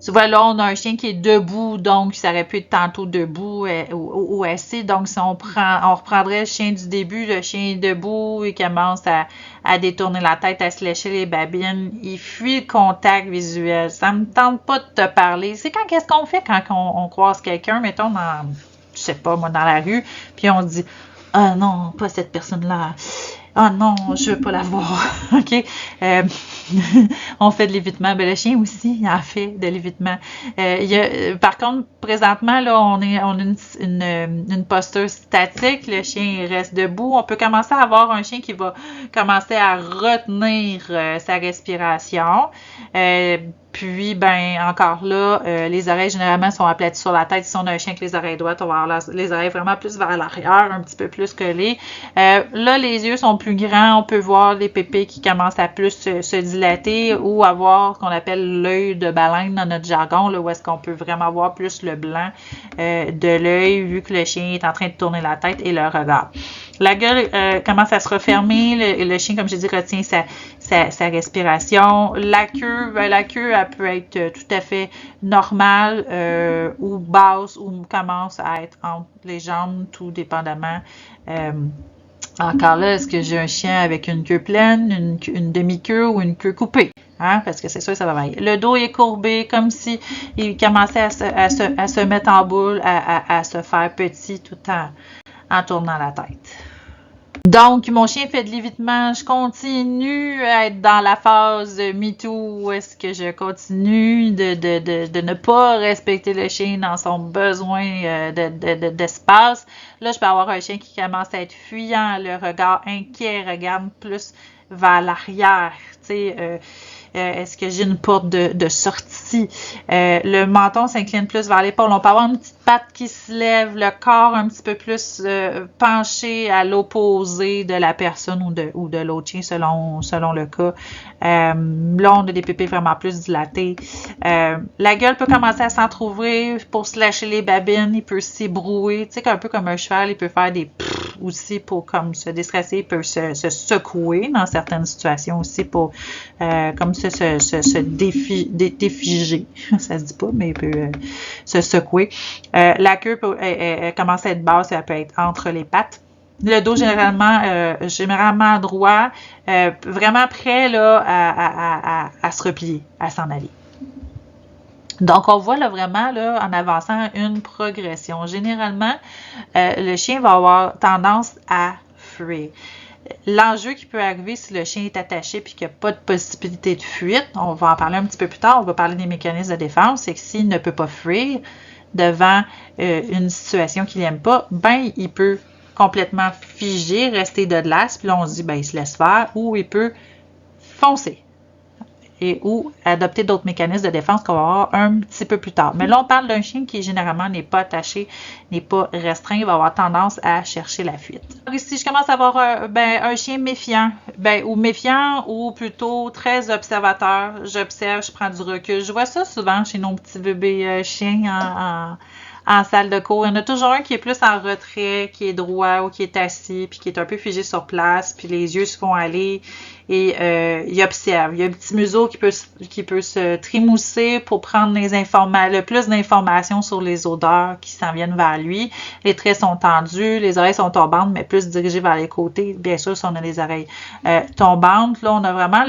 Tu vois, là, on a un chien qui est debout, donc ça aurait pu être tantôt debout ou assis. Donc, si on reprendrait le chien du début, le chien est debout, il commence à détourner la tête, à se lécher les babines. Il fuit le contact visuel. Ça me tente pas de te parler. C'est qu'est-ce qu'on fait quand on croise quelqu'un, mettons, je sais pas, moi, dans la rue, puis on dit « Ah non, pas cette personne-là. Ah non, je veux pas la voir. » OK? On fait de l'évitement. Le chien aussi, il en fait de l'évitement. Par contre, présentement, là, on a une posture statique. Le chien reste debout. On peut commencer à avoir un chien qui va commencer à retenir sa respiration. Puis, encore là, les oreilles généralement sont aplaties sur la tête. Si on a un chien avec les oreilles droites, on va avoir les oreilles vraiment plus vers l'arrière, un petit peu plus collées. Là, les yeux sont plus grands. On peut voir les pépés qui commencent à plus se dilater ou avoir ce qu'on appelle l'œil de baleine dans notre jargon, là, où est-ce qu'on peut vraiment voir plus le blanc de l'œil vu que le chien est en train de tourner la tête et le regard. La gueule commence à se refermer. Le chien, comme je dis, retient sa respiration. La queue, elle peut être tout à fait normale ou basse ou commence à être entre les jambes, tout dépendamment. Encore là, est-ce que j'ai un chien avec une queue pleine, une demi-queue ou une queue coupée? Hein? Parce que c'est sûr que ça va varier. Le dos est courbé comme si il commençait à se mettre en boule, à se faire petit tout en tournant la tête. Donc, mon chien fait de l'évitement. Je continue à être dans la phase MeToo où est-ce que je continue de ne pas respecter le chien dans son besoin d'espace. Là, je peux avoir un chien qui commence à être fuyant, le regard inquiet, regarde plus vers l'arrière. Tu sais, est-ce que j'ai une porte de sortie? Le menton s'incline plus vers l'épaule. On peut avoir une petite patte qui se lève, le corps un petit peu plus penché à l'opposé de la personne ou de l'autre chien selon le cas. Là, on a des pépés vraiment plus dilatés. La gueule peut commencer à s'entrouvrir pour se lâcher les babines. Il peut s'ébrouer. Tu sais, un peu comme un cheval, il peut faire des aussi pour comme se déstresser. Il peut se secouer dans certaines situations aussi pour comme se défiger. Ça se dit pas, mais il peut se secouer. La queue elle commence à être basse, elle peut être entre les pattes. Le dos généralement droit, vraiment prêt là, à se replier, à s'en aller. Donc, on voit là vraiment là, en avançant une progression. Généralement, le chien va avoir tendance à fuir. L'enjeu qui peut arriver si le chien est attaché et qu'il n'y a pas de possibilité de fuite, on va en parler un petit peu plus tard, on va parler des mécanismes de défense, c'est que s'il ne peut pas fuir devant une situation qu'il n'aime pas, il peut complètement figer, rester de glace, puis là on se dit, il se laisse faire, ou il peut foncer. et ou adopter d'autres mécanismes de défense qu'on va voir un petit peu plus tard. Mais là, on parle d'un chien qui généralement n'est pas attaché, n'est pas restreint, il va avoir tendance à chercher la fuite. Alors ici, je commence à avoir un chien méfiant, ou méfiant ou plutôt très observateur. J'observe, je prends du recul. Je vois ça souvent chez nos petits bébés chiens en salle de cours. Il y en a toujours un qui est plus en retrait, qui est droit ou qui est assis, puis qui est un peu figé sur place, puis les yeux se font aller et il observe. Il y a un petit museau qui peut se trémousser pour prendre le plus d'informations sur les odeurs qui s'en viennent vers lui. Les traits sont tendus, les oreilles sont tombantes, mais plus dirigées vers les côtés. Bien sûr, si on a les oreilles tombantes, là, on a vraiment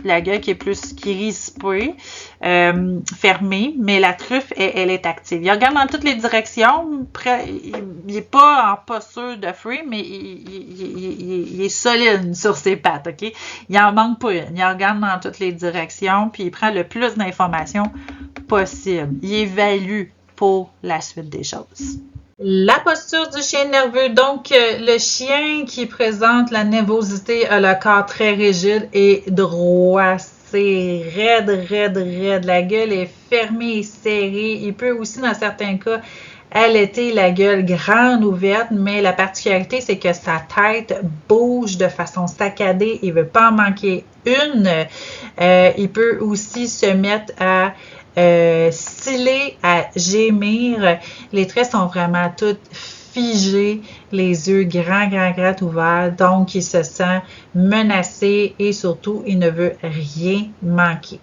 la gueule qui rispée, fermée, mais la truffe, elle est active. Il regarde dans toutes les directions, il n'est pas en posture de free, mais il est solide sur ses pattes, OK? Il en manque pas une. Il regarde dans toutes les directions, puis il prend le plus d'informations possible. Il évalue pour la suite des choses. La posture du chien nerveux. Donc, le chien qui présente la nervosité a le corps très rigide et droit. C'est raide. La gueule est fermée et serrée. Il peut aussi, dans certains cas, allaiter la gueule grande ouverte, mais la particularité, c'est que sa tête bouge de façon saccadée. Il ne veut pas en manquer une. Il peut aussi se mettre à sciller, à gémir. Les traits sont vraiment tous figés, les yeux grands ouverts. Donc, il se sent menacé et surtout, il ne veut rien manquer.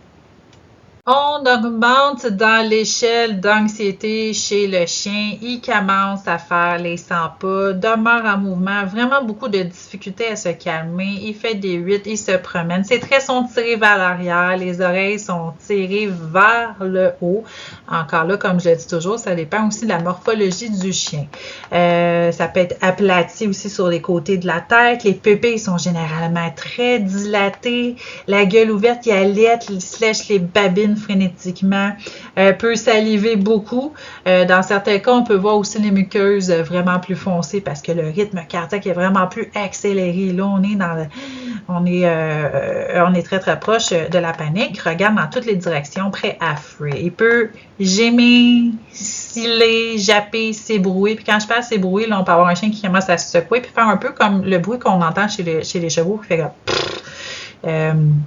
On augmente dans l'échelle d'anxiété chez le chien. Il commence à faire les 100 pas, demeure en mouvement, vraiment beaucoup de difficultés à se calmer. Il fait des 8, il se promène. Ses traits sont tirés vers l'arrière, les oreilles sont tirées vers le haut. Encore là, comme je le dis toujours, ça dépend aussi de la morphologie du chien. Ça peut être aplati aussi sur les côtés de la tête. Les pupilles sont généralement très dilatées. La gueule ouverte, il allaite, il se lèche les babines frénétiquement, peut saliver beaucoup. Dans certains cas, on peut voir aussi les muqueuses vraiment plus foncées parce que le rythme cardiaque est vraiment plus accéléré. Là, on est très proche de la panique. Regarde dans toutes les directions, prêt à free. Il peut gémir, sciller, japper, s'ébrouer. Puis quand je parle s'ébrouer, là, on peut avoir un chien qui commence à se secouer puis faire un peu comme le bruit qu'on entend chez les chevaux qui fait comme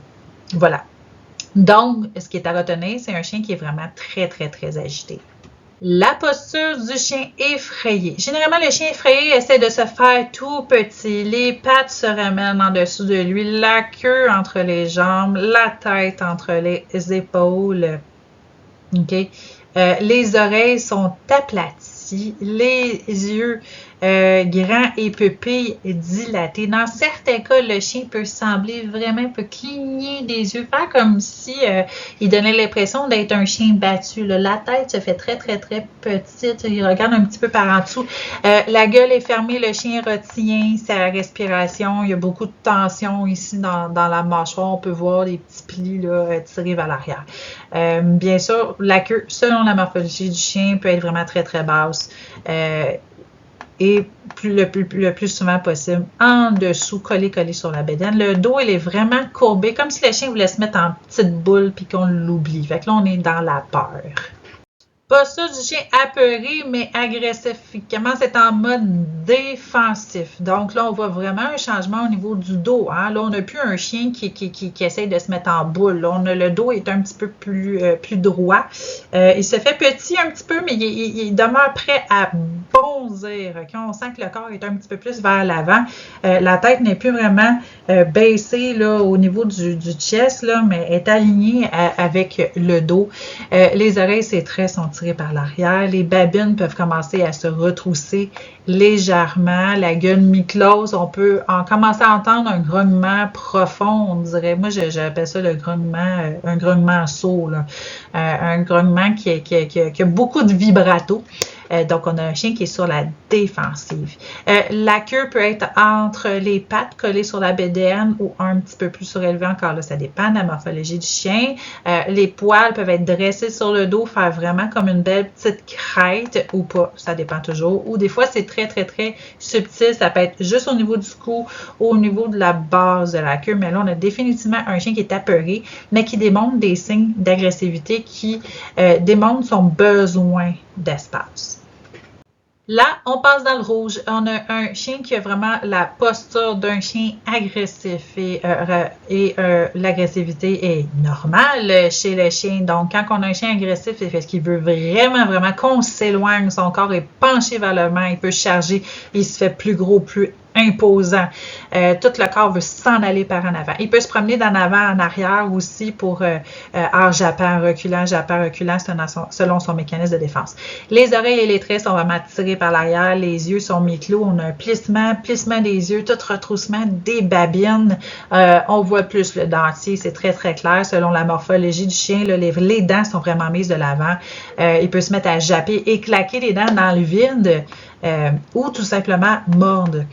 voilà. Donc, ce qui est à retenir, c'est un chien qui est vraiment très agité. La posture du chien effrayé. Généralement, le chien effrayé essaie de se faire tout petit. Les pattes se ramènent en dessous de lui, la queue entre les jambes, la tête entre les épaules. OK? Les oreilles sont aplaties, les yeux grands et pupilles dilatées. Dans certains cas, le chien peut peut cligner des yeux, faire comme si il donnait l'impression d'être un chien battu. Là. La tête se fait très petite. Il regarde un petit peu par en dessous. La gueule est fermée, le chien retient sa respiration. Il y a beaucoup de tension ici dans la mâchoire. On peut voir les petits plis là, tirés vers l'arrière. Bien sûr, la queue, selon la morphologie du chien, peut être vraiment très basse. Et le plus souvent possible en dessous, collé sur la bédaine. Le dos, il est vraiment courbé, comme si le chien voulait se mettre en petite boule puis qu'on l'oublie. Fait que là, on est dans la peur. Posture du chien apeuré, mais agressif. Il commence à être en mode défensif. Donc là, on voit vraiment un changement au niveau du dos. Hein? Là, on n'a plus un chien qui essaye de se mettre en boule. Là, le dos est un petit peu plus droit. Il se fait petit un petit peu, mais il demeure prêt à bondir. Okay? On sent que le corps est un petit peu plus vers l'avant. La tête n'est plus vraiment baissée là, au niveau du chest, là, mais est alignée avec le dos. Les oreilles, sont tirées par l'arrière. Les babines peuvent commencer à se retrousser légèrement. La gueule mi-close, on peut commencer à entendre un grognement profond, on dirait. Moi, j'appelle ça le grognement, un grognement sourd. Là. Un grognement qui a beaucoup de vibrato. Donc, on a un chien qui est sur la défensive. La queue peut être entre les pattes collées sur la bédaine ou un petit peu plus surélevée encore. Là, ça dépend de la morphologie du chien. Les poils peuvent être dressés sur le dos, faire vraiment comme une belle petite crête ou pas. Ça dépend toujours. Ou des fois, c'est très, très, très subtil. Ça peut être juste au niveau du cou ou au niveau de la base de la queue. Mais là, on a définitivement un chien qui est apeuré, mais qui démontre des signes d'agressivité, qui démontre son besoin d'espace. Là, on passe dans le rouge. On a un chien qui a vraiment la posture d'un chien agressif et l'agressivité est normale chez le chien. Donc, quand on a un chien agressif, c'est parce qu'il veut vraiment, vraiment qu'on s'éloigne. Son corps est penché vers le vent, il peut charger, il se fait plus gros, plus imposant. Tout le corps veut s'en aller par en avant. Il peut se promener d'en avant en arrière aussi pour jappant, reculant, selon son mécanisme de défense. Les oreilles et les traits sont vraiment tirés par l'arrière. Les yeux sont mi-clos. On a un plissement des yeux, tout retroussement des babines. On voit plus le dentier. C'est très, très clair. Selon la morphologie du chien, là, les dents sont vraiment mises de l'avant. Il peut se mettre à japper et claquer les dents dans le vide. Ou tout simplement mordre.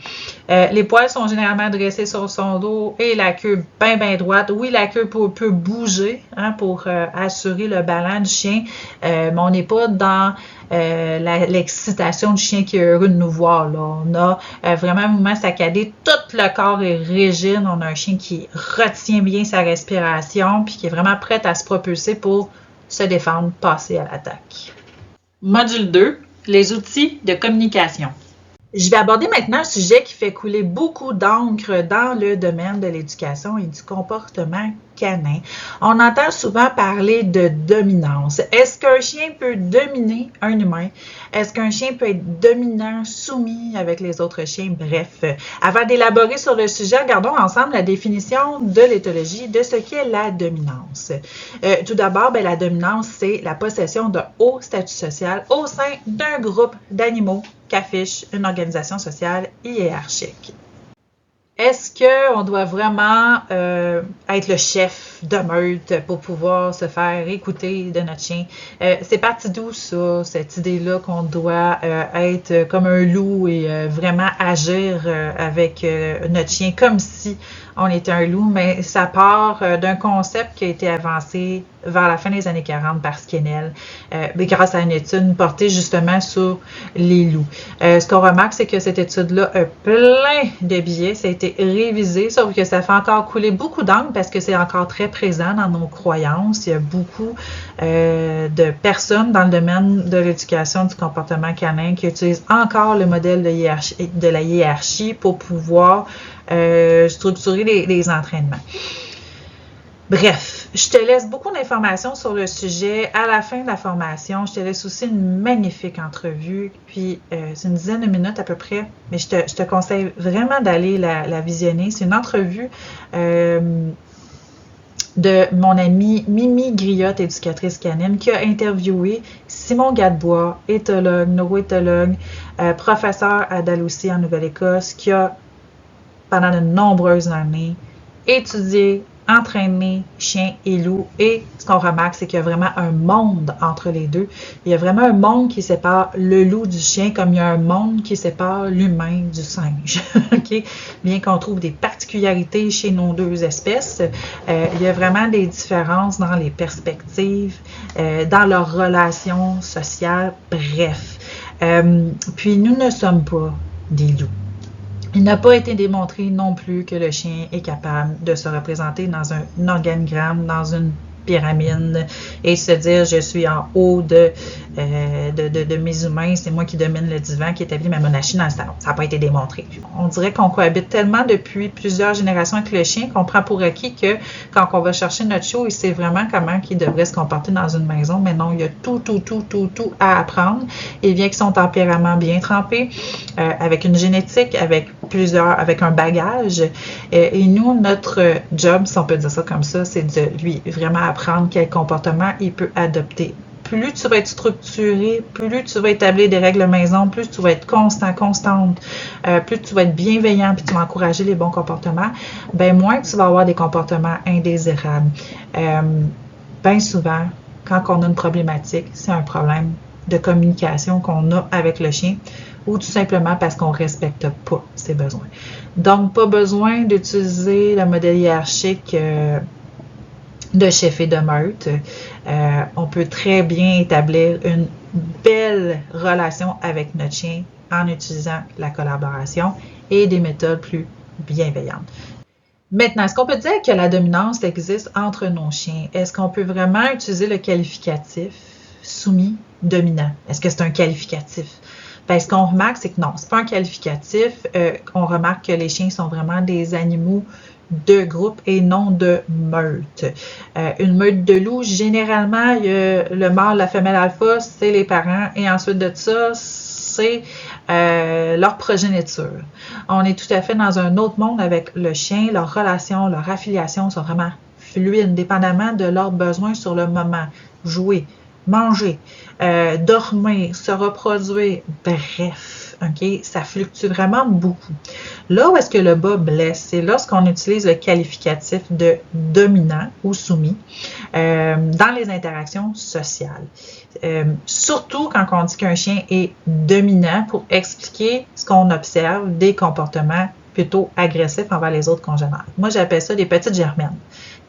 Les poils sont généralement dressés sur son dos et la queue bien droite. Oui, la queue peut bouger pour assurer le ballon du chien, mais on n'est pas dans l'excitation du chien qui est heureux de nous voir. Là. On a vraiment un mouvement saccadé. Tout le corps est rigide. On a un chien qui retient bien sa respiration puis qui est vraiment prêt à se propulser pour se défendre, passer à l'attaque. Module 2. Les outils de communication. Je vais aborder maintenant un sujet qui fait couler beaucoup d'encre dans le domaine de l'éducation et du comportement canin. On entend souvent parler de dominance. Est-ce qu'un chien peut dominer un humain? Est-ce qu'un chien peut être dominant, soumis avec les autres chiens? Bref, avant d'élaborer sur le sujet, regardons ensemble la définition de l'éthologie de ce qu'est la dominance. Tout d'abord, la dominance, c'est la possession d'un haut statut social au sein d'un groupe d'animaux qu'affiche une organisation sociale hiérarchique. Est-ce qu'on doit vraiment être le chef de meute pour pouvoir se faire écouter de notre chien? C'est parti d'où ça, cette idée-là qu'on doit être comme un loup et vraiment agir avec notre chien comme si on était un loup, mais ça part d'un concept qui a été avancé vers la fin des années 40 par Skinnell, grâce à une étude portée justement sur les loups. Ce qu'on remarque, c'est que cette étude-là a plein de biais, ça a été révisé, sauf que ça fait encore couler beaucoup d'encre parce que c'est encore très présent dans nos croyances. Il y a beaucoup de personnes dans le domaine de l'éducation du comportement canin qui utilisent encore le modèle de la hiérarchie pour pouvoir structurer les entraînements. Bref, je te laisse beaucoup d'informations sur le sujet. À la fin de la formation, je te laisse aussi une magnifique entrevue. Puis, c'est une dizaine de minutes à peu près, mais je te conseille vraiment d'aller la visionner. C'est une entrevue de mon amie Mimi Griotte, éducatrice canine, qui a interviewé Simon Gadebois, éthologue, neuroéthologue, professeur à Dalhousie en Nouvelle-Écosse, qui a, pendant de nombreuses années, étudié, entraîné chien et loup. Et ce qu'on remarque, c'est qu'il y a vraiment un monde entre les deux. Il y a vraiment un monde qui sépare le loup du chien, comme il y a un monde qui sépare l'humain du singe. Okay? Bien qu'on trouve des particularités chez nos deux espèces, il y a vraiment des différences dans les perspectives, dans leurs relations sociales, bref. Puis nous ne sommes pas des loups. Il n'a pas été démontré non plus que le chien est capable de se représenter dans un organigramme, dans une pyramide et se dire je suis en haut de mes humains, c'est moi qui domine le divan, qui établit ma monarchie dans le salon. Ça n'a pas été démontré. On dirait qu'on cohabite tellement depuis plusieurs générations avec le chien qu'on prend pour acquis que quand on va chercher notre chiot, il sait vraiment comment il devrait se comporter dans une maison, mais non, il y a tout à apprendre. Et bien que son tempérament bien trempé, avec une génétique, avec un bagage, et nous, notre job, si on peut dire ça comme ça, c'est de lui vraiment apprendre quel comportement il peut adopter. Plus tu vas être structuré, plus tu vas établir des règles maison, plus tu vas être constante, plus tu vas être bienveillant, puis tu vas encourager les bons comportements, bien moins tu vas avoir des comportements indésirables. Bien souvent, quand on a une problématique, c'est un problème de communication qu'on a avec le chien ou tout simplement parce qu'on ne respecte pas ses besoins. Donc, pas besoin d'utiliser le modèle hiérarchique de chef et de meute. On peut très bien établir une belle relation avec notre chien en utilisant la collaboration et des méthodes plus bienveillantes. Maintenant, est-ce qu'on peut dire que la dominance existe entre nos chiens? Est-ce qu'on peut vraiment utiliser le qualificatif soumis, dominant? Est-ce que c'est un qualificatif? Ben, ce qu'on remarque, c'est que non, c'est pas un qualificatif. On remarque que les chiens sont vraiment des animaux de groupe et non de meute. Une meute de loups, généralement, le mâle, la femelle alpha, c'est les parents et ensuite de ça, c'est leur progéniture. On est tout à fait dans un autre monde avec le chien. Leurs relations, leur affiliation sont vraiment fluides, dépendamment de leurs besoins sur le moment. Jouer, manger, dormir, se reproduire, bref, ok, ça fluctue vraiment beaucoup. Là où est-ce que le bas blesse, c'est lorsqu'on utilise le qualificatif de dominant ou soumis dans les interactions sociales. Surtout quand on dit qu'un chien est dominant pour expliquer ce qu'on observe des comportements plutôt agressifs envers les autres congénères. Moi, j'appelle ça des petites germaines.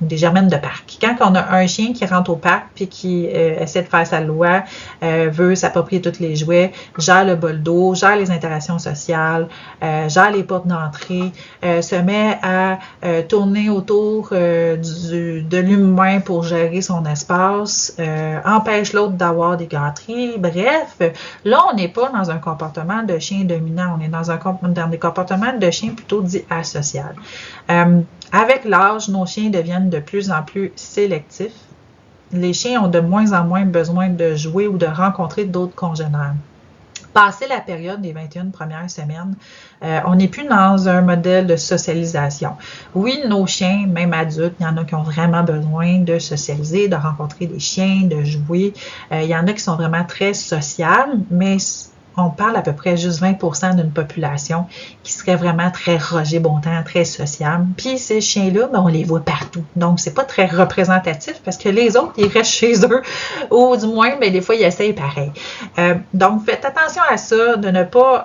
Des germaines de parc. Quand on a un chien qui rentre au parc puis qui essaie de faire sa loi, veut s'approprier tous les jouets, gère le bol d'eau, gère les interactions sociales, gère les portes d'entrée, se met à tourner autour de l'humain pour gérer son espace, empêche l'autre d'avoir des gâteries, bref, là, on n'est pas dans un comportement de chien dominant, on est dans des comportements de chien plutôt dit asocial. Avec l'âge, nos chiens deviennent de plus en plus sélectifs. Les chiens ont de moins en moins besoin de jouer ou de rencontrer d'autres congénères. Passé la période des 21 premières semaines, on n'est plus dans un modèle de socialisation. Oui, nos chiens, même adultes, il y en a qui ont vraiment besoin de socialiser, de rencontrer des chiens, de jouer. Il y en a qui sont vraiment très sociales, mais on parle à peu près juste 20% d'une population qui serait vraiment très Roger Bontemps, très sociable. Puis ces chiens-là, ben, on les voit partout. Donc, c'est pas très représentatif parce que les autres, ils restent chez eux. Ou du moins, ben, des fois, ils essayent pareil. Donc, faites attention à ça, de ne pas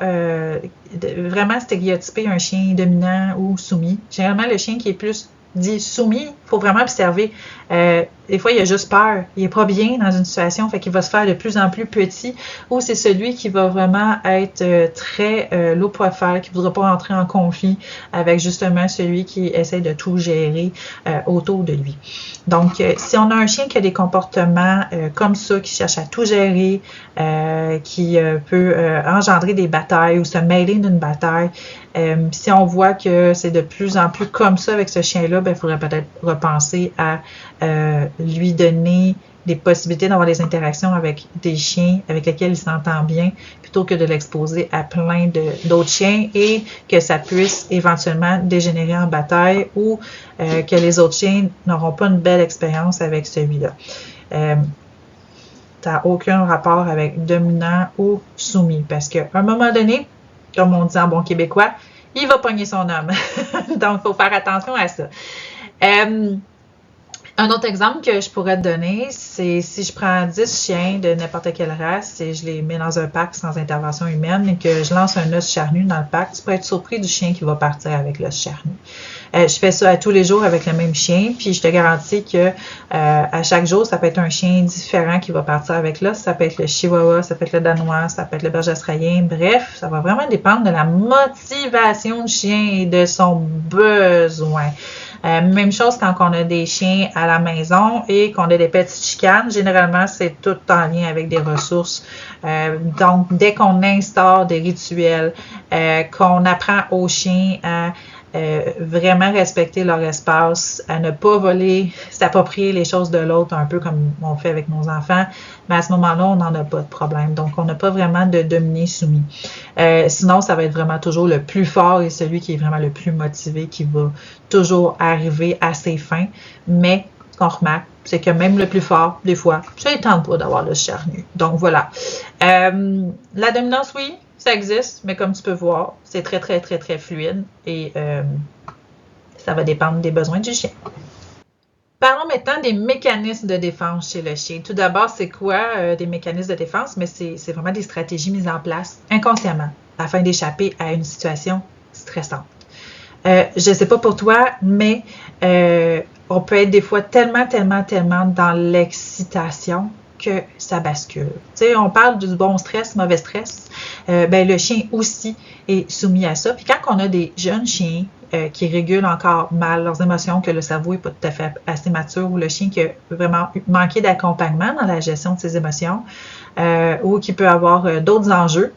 vraiment stéréotyper un chien dominant ou soumis. Généralement, le chien qui est plus dit soumis, il faut vraiment observer. Des fois, il a juste peur. Il n'est pas bien dans une situation, fait qu'il va se faire de plus en plus petit. Ou c'est celui qui va vraiment être très low profile, qui ne voudra pas entrer en conflit avec justement celui qui essaie de tout gérer autour de lui. Donc, si on a un chien qui a des comportements comme ça, qui cherche à tout gérer, qui peut engendrer des batailles ou se mêler d'une bataille, si on voit que c'est de plus en plus comme ça avec ce chien-là, ben, il faudrait peut-être repenser à lui donner des possibilités d'avoir des interactions avec des chiens avec lesquels il s'entend bien, plutôt que de l'exposer à plein d'autres chiens et que ça puisse éventuellement dégénérer en bataille ou que les autres chiens n'auront pas une belle expérience avec celui-là. Ça n'a aucun rapport avec dominant ou soumis, parce qu'à un moment donné, comme on dit en bon québécois, il va pogner son homme. Donc, il faut faire attention à ça. Un autre exemple que je pourrais te donner, c'est si je prends 10 chiens de n'importe quelle race et je les mets dans un parc sans intervention humaine et que je lance un os charnu dans le parc, tu peux être surpris du chien qui va partir avec l'os charnu. Je fais ça à tous les jours avec le même chien, puis je te garantis que à chaque jour, ça peut être un chien différent qui va partir avec l'os. Ça peut être le chihuahua, ça peut être le danois, ça peut être le berger australien. Bref, ça va vraiment dépendre de la motivation du chien et de son besoin. Même chose quand on a des chiens à la maison et qu'on a des petites chicanes. Généralement, c'est tout en lien avec des ressources. Donc, dès qu'on instaure des rituels, qu'on apprend aux chiens à vraiment respecter leur espace, à ne pas voler, s'approprier les choses de l'autre, un peu comme on fait avec nos enfants, mais à ce moment-là, on n'en a pas de problème. Donc, on n'a pas vraiment de dominé-soumis. Sinon, ça va être vraiment toujours le plus fort et celui qui est vraiment le plus motivé qui va toujours arriver à ses fins. Mais, ce qu'on remarque, c'est que même le plus fort, des fois, ça ne tente pas d'avoir le charnu. Donc, voilà. La dominance, oui, ça existe, mais comme tu peux voir, c'est très, très, très, très fluide et ça va dépendre des besoins du chien. Parlons maintenant des mécanismes de défense chez le chien. Tout d'abord, c'est quoi des mécanismes de défense? Mais c'est vraiment des stratégies mises en place inconsciemment afin d'échapper à une situation stressante. Je ne sais pas pour toi, mais on peut être des fois tellement dans l'excitation que ça bascule. Tu sais, on parle du bon stress, mauvais stress. Le chien aussi est soumis à ça. Puis quand on a des jeunes chiens qui régulent encore mal leurs émotions, que le cerveau n'est pas tout à fait assez mature, ou le chien qui a vraiment manqué d'accompagnement dans la gestion de ses émotions, ou qui peut avoir d'autres enjeux,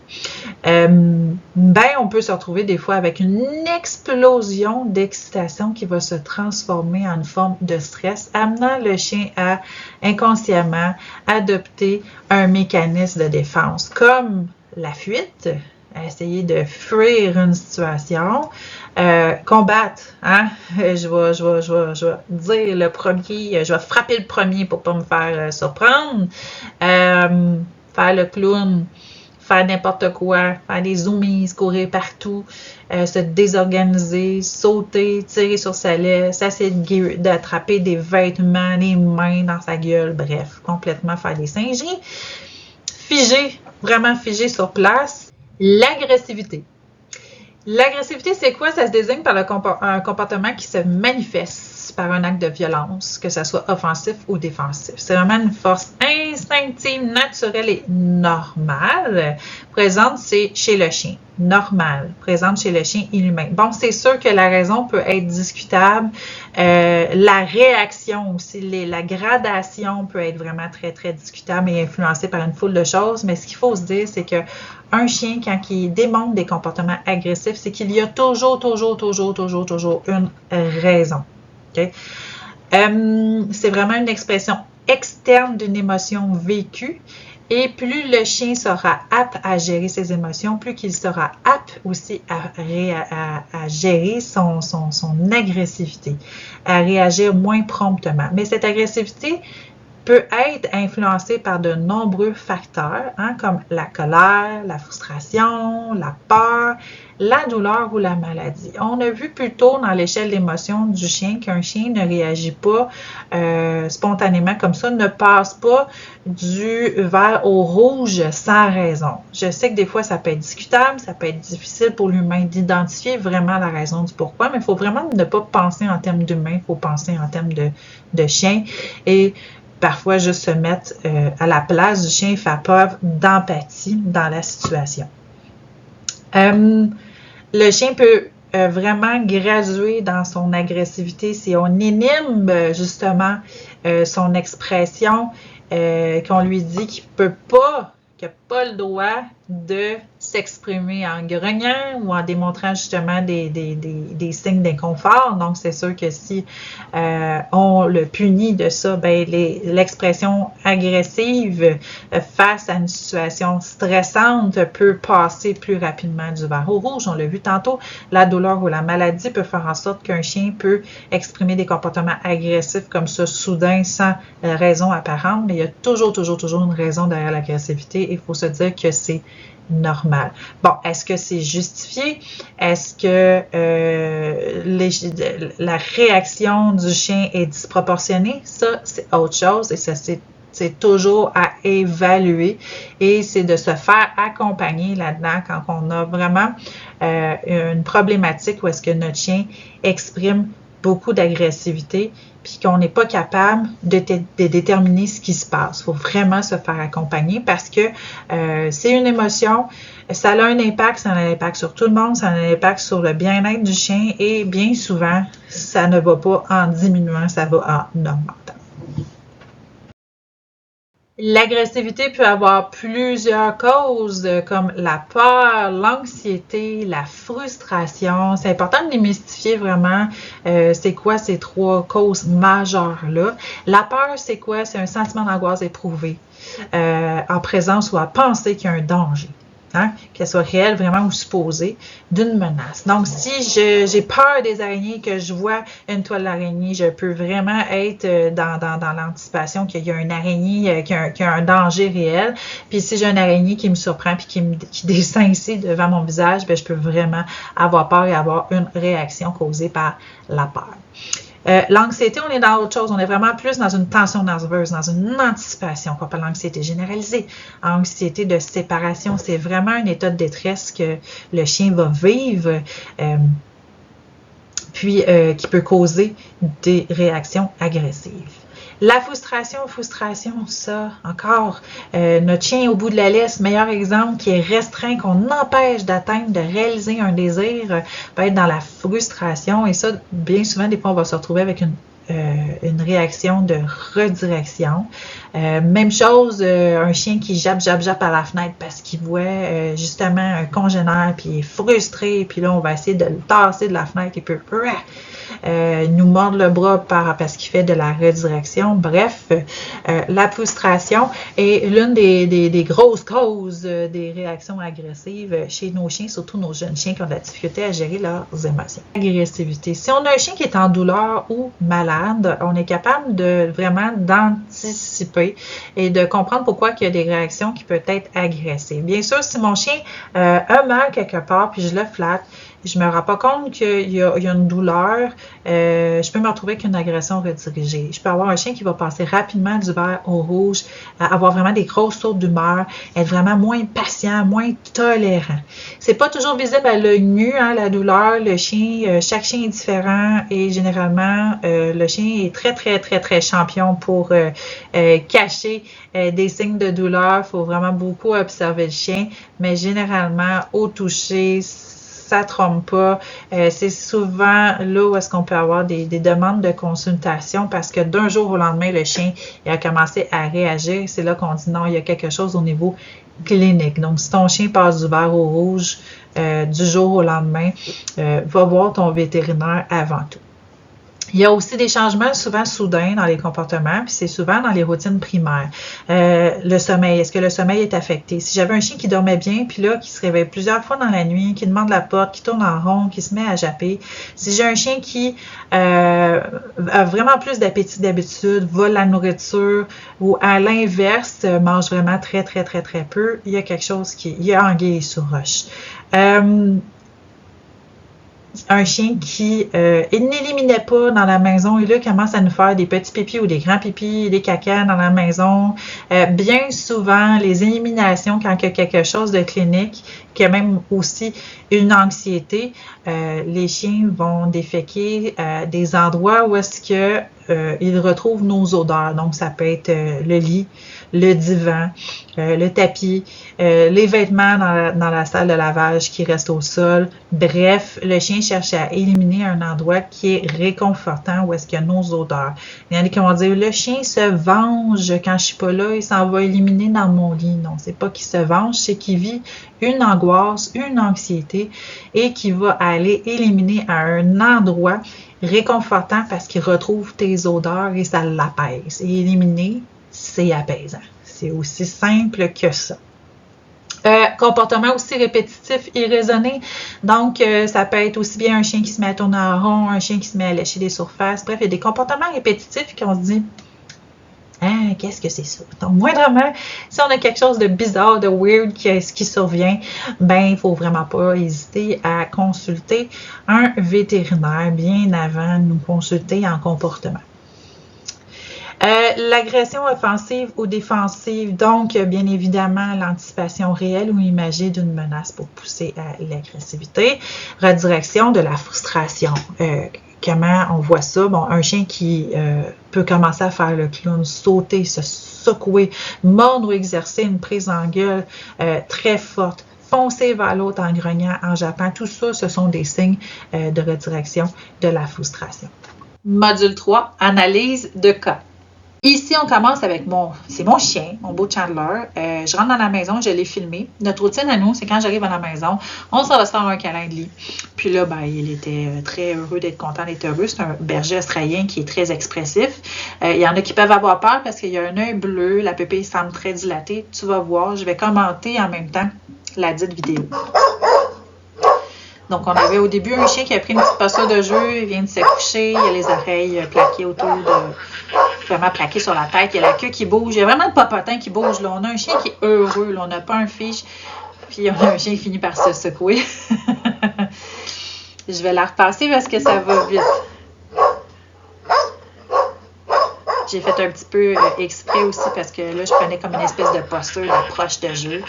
on peut se retrouver des fois avec une explosion d'excitation qui va se transformer en une forme de stress, amenant le chien à inconsciemment adopter un mécanisme de défense, comme la fuite, à essayer de fuir une situation, combattre, hein? Je vais dire le premier, je vais frapper le premier pour pas me faire surprendre, faire le clown, faire n'importe quoi, faire des zoomies, courir partout, se désorganiser, sauter, tirer sur sa laisse, essayer d'attraper des vêtements, des mains dans sa gueule, bref, complètement faire des singeries. Figé, vraiment figé sur place. L'agressivité. L'agressivité, c'est quoi? Ça se désigne par un comportement qui se manifeste par un acte de violence, que ce soit offensif ou défensif. C'est vraiment une force instinctive, naturelle et normale. Présente, c'est chez le chien. Normale. Présente chez le chien et l'humain. Bon, c'est sûr que la raison peut être discutable. La réaction aussi, la gradation peut être vraiment très discutable et influencée par une foule de choses. Mais ce qu'il faut se dire, c'est que un chien, quand il démontre des comportements agressifs, c'est qu'il y a toujours une raison. Okay? C'est vraiment une expression externe d'une émotion vécue. Et plus le chien sera apte à gérer ses émotions, plus qu'il sera apte aussi à gérer son agressivité, à réagir moins promptement. Mais cette agressivité peut être influencée par de nombreux facteurs, hein, comme la colère, la frustration, la peur, la douleur ou la maladie. On a vu plus tôt dans l'échelle d'émotion du chien qu'un chien ne réagit pas spontanément comme ça, ne passe pas du vert au rouge sans raison. Je sais que des fois ça peut être discutable, ça peut être difficile pour l'humain d'identifier vraiment la raison du pourquoi, mais il faut vraiment ne pas penser en termes d'humain, il faut penser en termes de chien et parfois juste se mettre à la place du chien et faire preuve d'empathie dans la situation. Le chien peut vraiment graduer dans son agressivité si on inhibe justement son expression, qu'on lui dit qu'il n'a pas le droit de s'exprimer en grognant ou en démontrant justement des signes d'inconfort. Donc, c'est sûr que si on le punit de ça, l'expression agressive face à une situation stressante peut passer plus rapidement du vert au rouge. On l'a vu tantôt, la douleur ou la maladie peut faire en sorte qu'un chien peut exprimer des comportements agressifs comme ça, soudain, sans raison apparente, mais il y a toujours une raison derrière l'agressivité. Il faut se dire que c'est normal. Bon, est-ce que c'est justifié? Est-ce que la réaction du chien est disproportionnée? Ça, c'est autre chose et ça, c'est toujours à évaluer et c'est de se faire accompagner là-dedans quand on a vraiment une problématique où est-ce que notre chien exprime beaucoup d'agressivité puis qu'on n'est pas capable de déterminer ce qui se passe. Il faut vraiment se faire accompagner parce que c'est une émotion, ça a un impact, ça a un impact sur tout le monde, ça a un impact sur le bien-être du chien et bien souvent, ça ne va pas en diminuant, ça va en augmentant. L'agressivité peut avoir plusieurs causes comme la peur, l'anxiété, la frustration. C'est important de démystifier vraiment c'est quoi ces trois causes majeures-là. La peur, c'est quoi? C'est un sentiment d'angoisse éprouvé en présence ou à penser qu'il y a un danger. Hein, qu'elle soit réelle vraiment ou supposée, d'une menace. Donc, si j'ai peur des araignées, que je vois une toile d'araignée, je peux vraiment être dans l'anticipation qu'il y a une araignée, qu'il y a un danger réel. Puis si j'ai une araignée qui me surprend puis qui descend ici devant mon visage, je peux vraiment avoir peur et avoir une réaction causée par la peur. L'anxiété, on est dans autre chose. On est vraiment plus dans une tension nerveuse, dans une anticipation qu'on appelle l'anxiété généralisée. Anxiété de séparation, c'est vraiment un état de détresse que le chien va vivre, puis qui peut causer des réactions agressives. La frustration, ça, encore, notre chien au bout de la laisse, meilleur exemple, qui est restreint, qu'on empêche d'atteindre, de réaliser un désir, peut être dans la frustration. Et ça, bien souvent, des fois, on va se retrouver avec une réaction de redirection. Même chose, un chien qui jappe à la fenêtre parce qu'il voit justement un congénère, puis il est frustré, puis là, on va essayer de le tasser de la fenêtre, il peut nous mordre le bras parce qu'il fait de la redirection. Bref, la frustration est l'une des grosses causes des réactions agressives chez nos chiens, surtout nos jeunes chiens qui ont de la difficulté à gérer leurs émotions. Agressivité. Si on a un chien qui est en douleur ou malade, on est capable de vraiment d'anticiper et de comprendre pourquoi il y a des réactions qui peuvent être agressives. Bien sûr, si mon chien a mal quelque part, puis je le flatte, je me rends pas compte qu'il y a une douleur, je peux me retrouver avec une agression redirigée. Je peux avoir un chien qui va passer rapidement du vert au rouge, avoir vraiment des grosses sautes d'humeur, être vraiment moins patient, moins tolérant. C'est pas toujours visible à l'œil nu, hein, la douleur. Le chien, chaque chien est différent et généralement, le chien est très champion pour cacher des signes de douleur. Il faut vraiment beaucoup observer le chien, mais généralement, au toucher, ça trompe pas. C'est souvent là où est-ce qu'on peut avoir des demandes de consultation parce que d'un jour au lendemain, le chien il a commencé à réagir. C'est là qu'on dit non, il y a quelque chose au niveau clinique. Donc, si ton chien passe du vert au rouge du jour au lendemain, va voir ton vétérinaire avant tout. Il y a aussi des changements souvent soudains dans les comportements, puis c'est souvent dans les routines primaires. Le sommeil, est-ce que le sommeil est affecté? Si j'avais un chien qui dormait bien, puis là, qui se réveille plusieurs fois dans la nuit, qui demande la porte, qui tourne en rond, qui se met à japper. Si j'ai un chien qui a vraiment plus d'appétit d'habitude, vole la nourriture, ou à l'inverse, mange vraiment très peu, il y a quelque chose il y a anguille sous roche. Un chien qui n'éliminait pas dans la maison et là commence à nous faire des petits pipis ou des grands pipis, des cacas dans la maison. Bien souvent, les éliminations, quand il y a quelque chose de clinique, qui a même aussi une anxiété, les chiens vont déféquer à des endroits où est-ce que ils retrouvent nos odeurs. Donc, ça peut être le lit, le divan, le tapis, les vêtements dans la salle de lavage qui restent au sol. Bref, le chien cherche à éliminer un endroit qui est réconfortant où est-ce qu'il y a nos odeurs. Il y en a qui vont dire, le chien se venge quand je suis pas là, il s'en va éliminer dans mon lit. Non, c'est pas qu'il se venge, c'est qu'il vit une angoisse, une anxiété et qui va aller éliminer à un endroit réconfortant parce qu'il retrouve tes odeurs et ça l'apaise. Et éliminer, c'est apaisant. C'est aussi simple que ça. Comportement aussi répétitif, irraisonné. Donc, ça peut être aussi bien un chien qui se met à tourner en rond, un chien qui se met à lécher des surfaces. Bref, il y a des comportements répétitifs qu'on se dit « Ah, qu'est-ce que c'est ça? » Donc, moindrement, si on a quelque chose de bizarre, de weird qui survient, ben, il faut vraiment pas hésiter à consulter un vétérinaire bien avant de nous consulter en comportement. L'agression offensive ou défensive, donc bien évidemment l'anticipation réelle ou imagée d'une menace pour pousser à l'agressivité. Redirection de la frustration. Comment on voit ça? Bon, un chien qui peut commencer à faire le clown, sauter, se secouer, mordre ou exercer une prise en gueule très forte, foncer vers l'autre en grognant, en jappant. Tout ça, ce sont des signes de redirection de la frustration. Module 3, analyse de cas. Ici, on commence avec c'est mon chien, mon beau Chandler. Je rentre dans la maison, je l'ai filmé. Notre routine à nous, c'est quand j'arrive à la maison, on s'en va se faire un câlin de lit. Puis là, ben, il était très heureux d'être content d'être heureux. C'est un berger australien qui est très expressif. Il y en a qui peuvent avoir peur parce qu'il y a un œil bleu, la pupille semble très dilatée. Tu vas voir, je vais commenter en même temps la dite vidéo. Donc, on avait au début un chien qui a pris une petite posture de jeu, il vient de se coucher, il a les oreilles plaquées vraiment plaquées sur la tête, il y a la queue qui bouge, il y a vraiment le popotin qui bouge. Là. On a un chien qui est heureux, là. On n'a pas un fiche, puis on a un chien qui finit par se secouer. Je vais la repasser parce que ça va vite. J'ai fait un petit peu exprès aussi parce que là, je prenais comme une espèce de posture d'approche de jeu.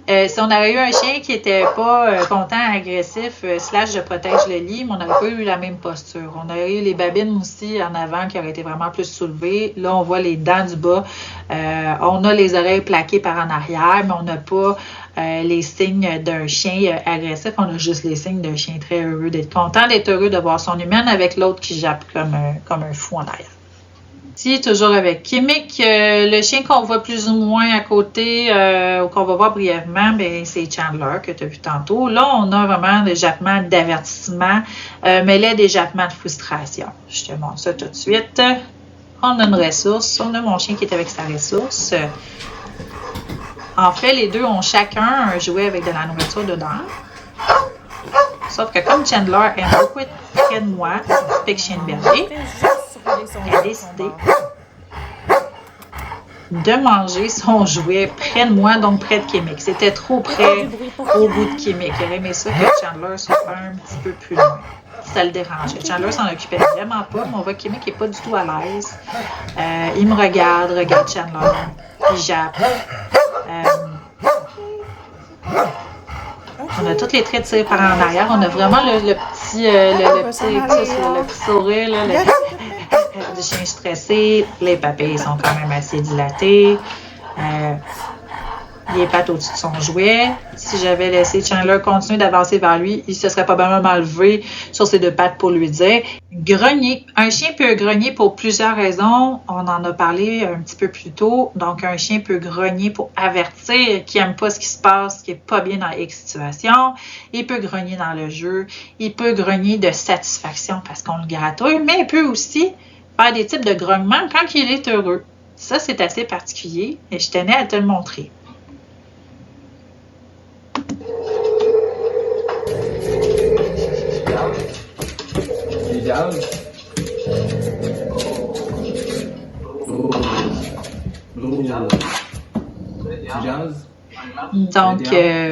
Si on avait eu un chien qui n'était pas content, agressif, slash je protège le lit, mais on n'aurait pas eu la même posture. On aurait eu les babines aussi en avant qui auraient été vraiment plus soulevées. Là, on voit les dents du bas. On a les oreilles plaquées par en arrière, mais on n'a pas les signes d'un chien agressif. On a juste les signes d'un chien très heureux, d'être content, d'être heureux de voir son humaine avec l'autre qui jappe comme un fou en arrière. Ici, toujours avec Kimik, le chien qu'on voit plus ou moins à côté, ou qu'on va voir brièvement, ben, c'est Chandler que tu as vu tantôt. Là, on a vraiment des jappements d'avertissement, mais là, des jappements de frustration. Je te montre ça tout de suite. On a une ressource. On a mon chien qui est avec sa ressource. En fait, les deux ont chacun un jouet avec de la nourriture dedans. Sauf que comme Chandler aime beaucoup être près de moi, fait que chien de berger, elle a décidé de manger son jouet près de moi, donc près de Kimik. C'était trop près au bout de Kimik. Il aurait aimé ça que Chandler soit un petit peu plus loin. Ça le dérangeait. Chandler s'en occupait vraiment pas, mais on voit que Kimik n'est pas du tout à l'aise. Il me regarde Chandler, il jappe. On a tous les traits de tir par en arrière. On a vraiment le petit sourire, là, du chien stressé. Les papilles sont quand même assez dilatées. Les pattes au-dessus de son jouet. Si j'avais laissé Chandler continuer d'avancer vers lui, il se serait probablement levé sur ses deux pattes pour lui dire grogner. Un chien peut grogner pour plusieurs raisons. On en a parlé un petit peu plus tôt. Donc, un chien peut grogner pour avertir qu'il n'aime pas ce qui se passe, qu'il n'est pas bien dans X situation. Il peut grogner dans le jeu. Il peut grogner de satisfaction parce qu'on le gratouille, mais il peut aussi faire des types de grognements quand il est heureux. Ça, c'est assez particulier et je tenais à te le montrer. Donc,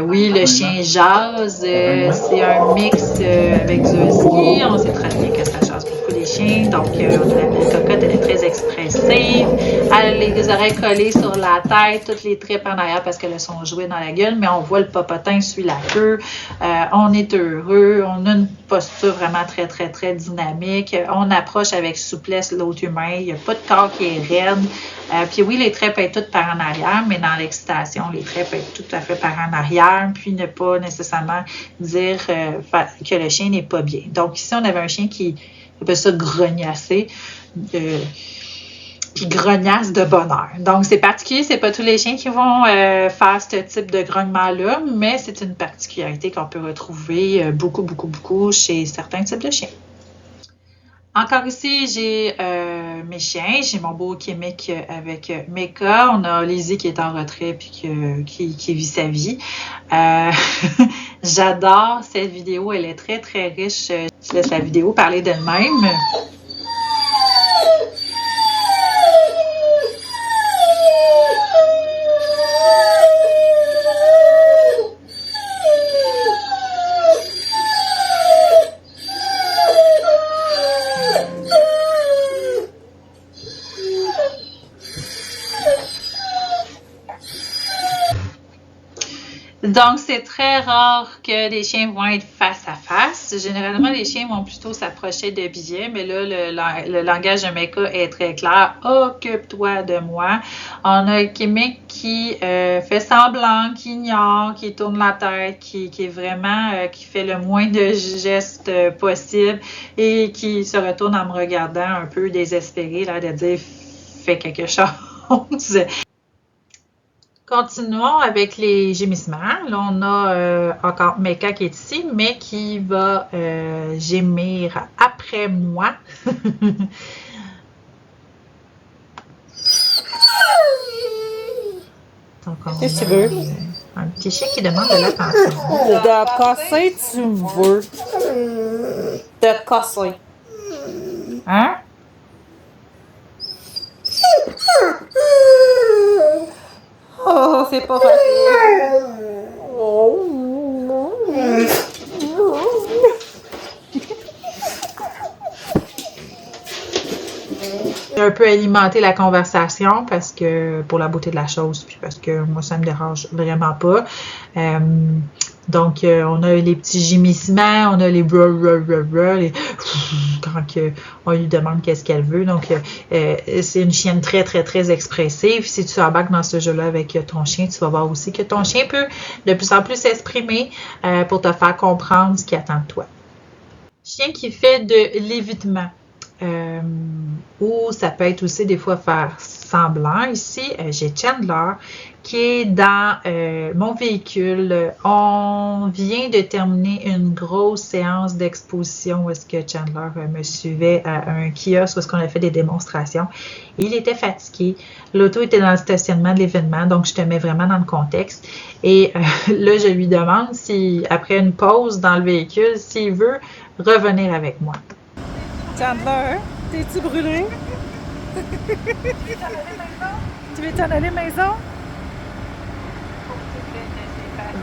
oui, le chien jase. C'est un mix avec du husky. On sait très bien que ça jase beaucoup les chiens. Donc, on a la petite cocotte, elle est très expressive. Elle a les oreilles collées sur la tête, toutes les tripes en arrière parce qu'elles a son jouet dans la gueule. Mais on voit le popotin suit la queue. On est heureux. On a une posture vraiment très, très, très dynamique. On approche avec souplesse l'autre humain. Il n'y a pas de corps qui est raide. Puis oui, les traits peuvent être toutes par en arrière, mais dans l'excitation, les traits peuvent être tout à fait par en arrière, puis ne pas nécessairement dire que le chien n'est pas bien. Donc ici, on avait un chien qui appelle ça grognasser, qui grognasse de bonheur. Donc c'est particulier, c'est pas tous les chiens qui vont faire ce type de grognement-là, mais c'est une particularité qu'on peut retrouver beaucoup, beaucoup, beaucoup chez certains types de chiens. Encore ici, j'ai mes chiens. J'ai mon beau Kimik avec Mecca. On a Lizzie qui est en retrait puis qui vit sa vie. J'adore cette vidéo. Elle est très, très riche. Je laisse la vidéo parler d'elle-même. Donc, c'est très rare que les chiens vont être face à face. Généralement, les chiens vont plutôt s'approcher de biais, mais là, le langage de Mecca est très clair. Occupe-toi de moi. On a Kimik qui fait semblant, qui ignore, qui tourne la tête, qui est vraiment, qui fait le moins de gestes possible et qui se retourne en me regardant un peu désespéré, là, de dire « fais quelque chose ». Continuons avec les gémissements. Là, on a encore Mecca qui est ici, mais qui va gémir après moi. Donc, qu'est-ce que tu veux? Un petit chien qui demande de l'attention. De casser, tu veux. De casser. Hein? Oh, c'est pas facile. un peu alimenter la conversation parce que pour la beauté de la chose, puis parce que moi, ça me dérange vraiment pas. Donc, on a les petits gémissements, on a les les quand on lui demande qu'est-ce qu'elle veut. Donc, c'est une chienne très, très, très expressive. Si tu embarques dans ce jeu-là avec ton chien, tu vas voir aussi que ton chien peut de plus en plus s'exprimer pour te faire comprendre ce qu'il attend de toi. Chien qui fait de l'évitement. Ou ça peut être aussi des fois faire semblant. Ici, j'ai Chandler qui est dans mon véhicule. On vient de terminer une grosse séance d'exposition où est-ce que Chandler me suivait à un kiosque où est-ce qu'on a fait des démonstrations. Il était fatigué. L'auto était dans le stationnement de l'événement, donc je te mets vraiment dans le contexte. Et là, je lui demande si, après une pause dans le véhicule, s'il veut revenir avec moi. Chandler, t'es-tu brûlé? Tu veux t'en aller maison?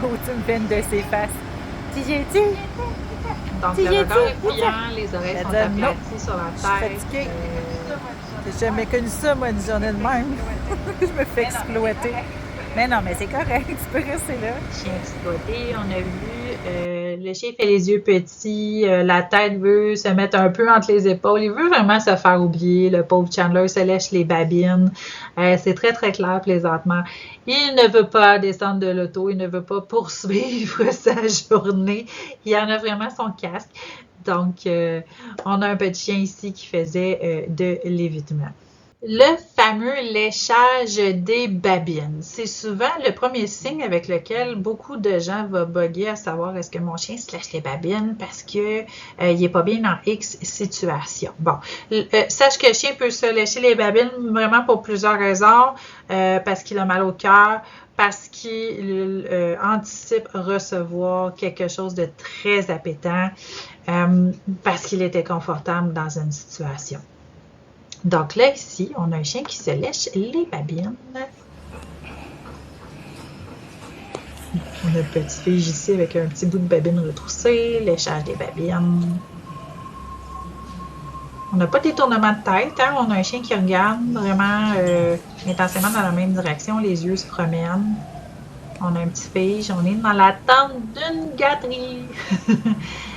Oh, tu me fais une de ses faces. Tu viens-tu? Donc, le regard est fouillant, les oreilles sont aplaties sur la tête. Je suis fatiguée. J'ai jamais connu ça, moi, une journée de même. Je me fais exploiter. Mais non, mais c'est correct, tu peux rester là. Chien exploité, on a vu, le chien fait les yeux petits, la tête veut se mettre un peu entre les épaules, il veut vraiment se faire oublier, le pauvre Chandler se lèche les babines, c'est très très clair présentement. Il ne veut pas descendre de l'auto, il ne veut pas poursuivre sa journée, il en a vraiment son casque. Donc, on a un petit chien ici qui faisait de l'évitement. Le fameux léchage des babines. C'est souvent le premier signe avec lequel beaucoup de gens vont bugger à savoir est-ce que mon chien se lèche les babines parce que il n'est pas bien dans X situation. Bon, sache que le chien peut se lécher les babines vraiment pour plusieurs raisons. Parce qu'il a mal au cœur, parce qu'il anticipe recevoir quelque chose de très appétant, parce qu'il était confortable dans une situation. Donc là, ici, on a un chien qui se lèche les babines. On a une petite fille ici avec un petit bout de babine retroussée, léchage des babines. On n'a pas de détournement de tête, hein? On a un chien qui regarde vraiment intensément dans la même direction, les yeux se promènent. On a un petit fige, on est dans l'attente d'une gâterie.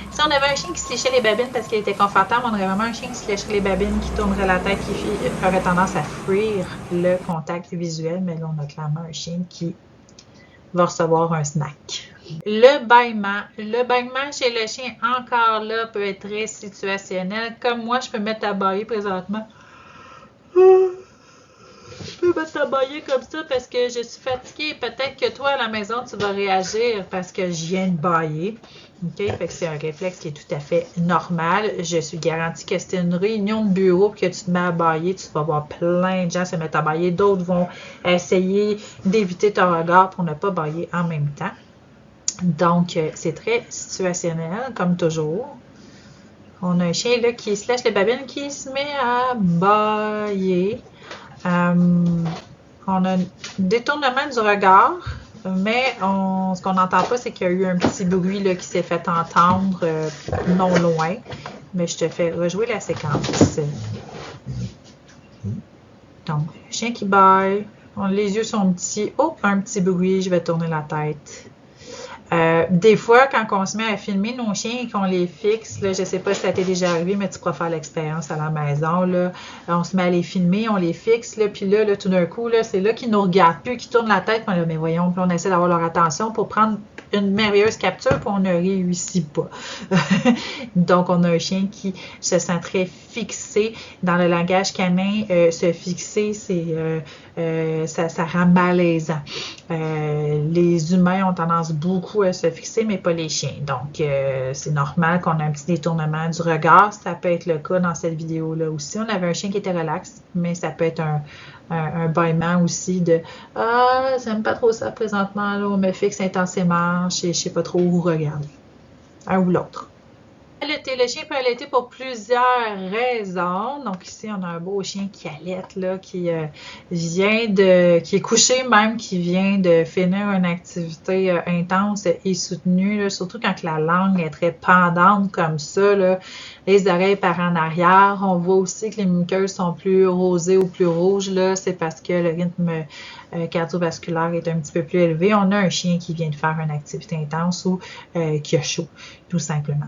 Si on avait un chien qui se léchait les babines parce qu'il était confortable, on aurait vraiment un chien qui se lécherait les babines, qui tournerait la tête, qui aurait tendance à fuir le contact visuel. Mais là, on a clairement un chien qui va recevoir un snack. Le bâillement. Le bâillement chez le chien, encore là, peut être très situationnel. Comme moi, je peux me mettre à bâiller présentement. Je peux mettre à bâiller comme ça parce que je suis fatiguée. Peut-être que toi, à la maison, tu vas réagir parce que je viens de bâiller. OK? Fait que c'est un réflexe qui est tout à fait normal. Je suis garantie que c'est une réunion de bureau que tu te mets à bâiller. Tu vas voir plein de gens se mettre à bâiller. D'autres vont essayer d'éviter ton regard pour ne pas bâiller en même temps. Donc, c'est très situationnel, comme toujours. On a un chien là qui se lèche les babines, qui se met à bâiller. On a un détournement du regard, mais ce qu'on n'entend pas, c'est qu'il y a eu un petit bruit là, qui s'est fait entendre non loin. Mais je te fais rejouer la séquence. Donc, chien qui bâille, les yeux sont petits. Oh, un petit bruit, je vais tourner la tête. Des fois, quand on se met à filmer nos chiens et qu'on les fixe, là, je ne sais pas si ça t'est déjà arrivé, mais tu pourras faire l'expérience à la maison. Là, on se met à les filmer, on les fixe, là, puis là, tout d'un coup, là, c'est là qu'ils nous regardent plus, qu'ils tournent la tête. Là, mais voyons, puis on essaie d'avoir leur attention pour prendre une merveilleuse capture, puis on ne réussit pas. Donc, on a un chien qui se sent très fixé. Dans le langage canin, se fixer, ça rend malaisant. Les humains ont tendance beaucoup à se fixer, mais pas les chiens. Donc, c'est normal qu'on ait un petit détournement du regard. Ça peut être le cas dans cette vidéo-là aussi. On avait un chien qui était relax, mais ça peut être un bâillement aussi de « Ah, j'aime pas trop ça présentement, là, on me fixe intensément, je sais pas trop où regarder. » Un ou l'autre. Le chien peut allaiter pour plusieurs raisons. Donc ici, on a un beau chien qui allaite, là, qui est couché même, qui vient de finir une activité intense et soutenue, là, surtout quand la langue est très pendante comme ça, là, les oreilles par en arrière. On voit aussi que les muqueuses sont plus rosées ou plus rouges, là, c'est parce que le rythme cardiovasculaire est un petit peu plus élevé. On a un chien qui vient de faire une activité intense ou qui a chaud, tout simplement.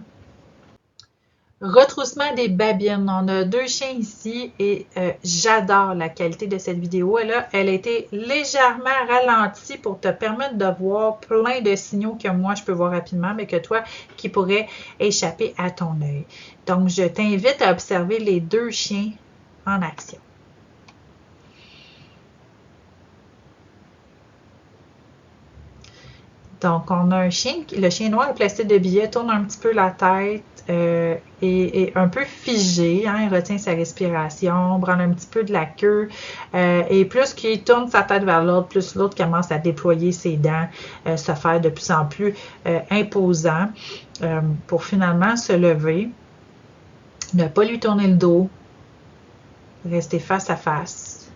Retroussement des babines. On a 2 chiens ici et j'adore la qualité de cette vidéo. Elle a été légèrement ralentie pour te permettre de voir plein de signaux que moi je peux voir rapidement, mais que toi qui pourrais échapper à ton œil. Donc, je t'invite à observer les 2 chiens en action. Donc, on a un chien, le chien noir, le plastique de billets, tourne un petit peu la tête et un peu figé. Hein, il retient sa respiration, branle un petit peu de la queue. Et plus qu'il tourne sa tête vers l'autre, plus l'autre commence à déployer ses dents, se faire de plus en plus imposant pour finalement se lever, ne pas lui tourner le dos, rester face à face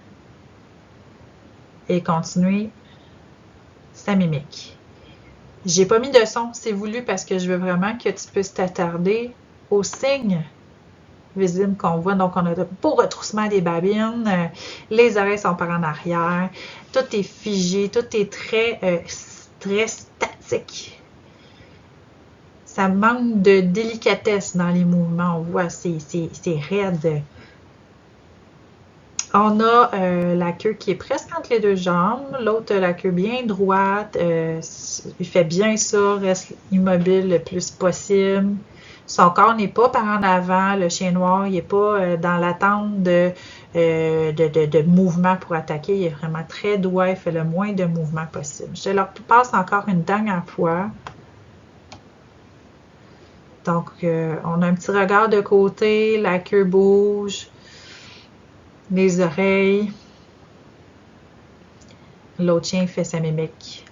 et continuer sa mimique. J'ai pas mis de son, c'est voulu parce que je veux vraiment que tu puisses t'attarder aux signes visibles qu'on voit. Donc, on a de beaux retroussements des babines, les oreilles sont par en arrière, tout est figé, tout est très statique. Ça manque de délicatesse dans les mouvements, on voit, c'est raide. On a la queue qui est presque entre les 2 jambes, l'autre la queue bien droite, il fait bien ça, reste immobile le plus possible. Son corps n'est pas par en avant, le chien noir, il n'est pas dans l'attente de mouvement pour attaquer, il est vraiment très droit, il fait le moins de mouvement possible. Je leur passe encore une dernière fois. Donc, on a un petit regard de côté, la queue bouge. Les oreilles. L'autre chien fait sa mimique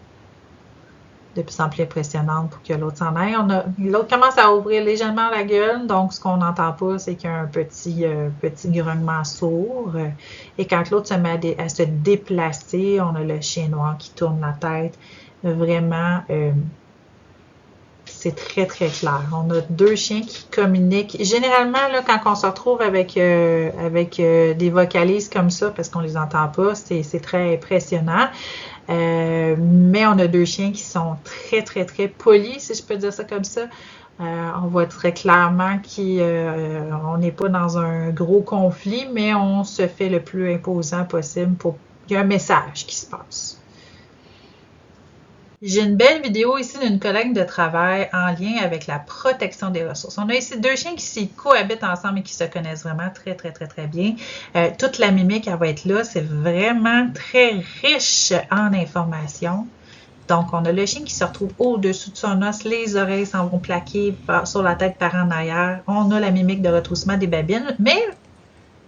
de plus en plus impressionnante pour que l'autre s'en aille. L'autre commence à ouvrir légèrement la gueule, donc ce qu'on n'entend pas, c'est qu'il y a un petit grognement sourd. Et quand l'autre se met à se déplacer, on a le chien noir qui tourne la tête. Vraiment, c'est très, très clair. On a 2 chiens qui communiquent. Généralement, là, quand on se retrouve avec des vocalises comme ça, parce qu'on les entend pas, c'est très impressionnant. Mais on a 2 chiens qui sont très, très, très polis, si je peux dire ça comme ça. On voit très clairement qu'on n'est pas dans un gros conflit, mais on se fait le plus imposant possible pour qu'il y ait un message qui se passe. J'ai une belle vidéo ici d'une collègue de travail en lien avec la protection des ressources. On a ici 2 chiens qui cohabitent ensemble et qui se connaissent vraiment très, très, très, très bien. Toute la mimique, elle va être là. C'est vraiment très riche en informations. Donc, on a le chien qui se retrouve au-dessus de son os. Les oreilles s'en vont plaquer sur la tête par en arrière. On a la mimique de retroussement des babines. Mais,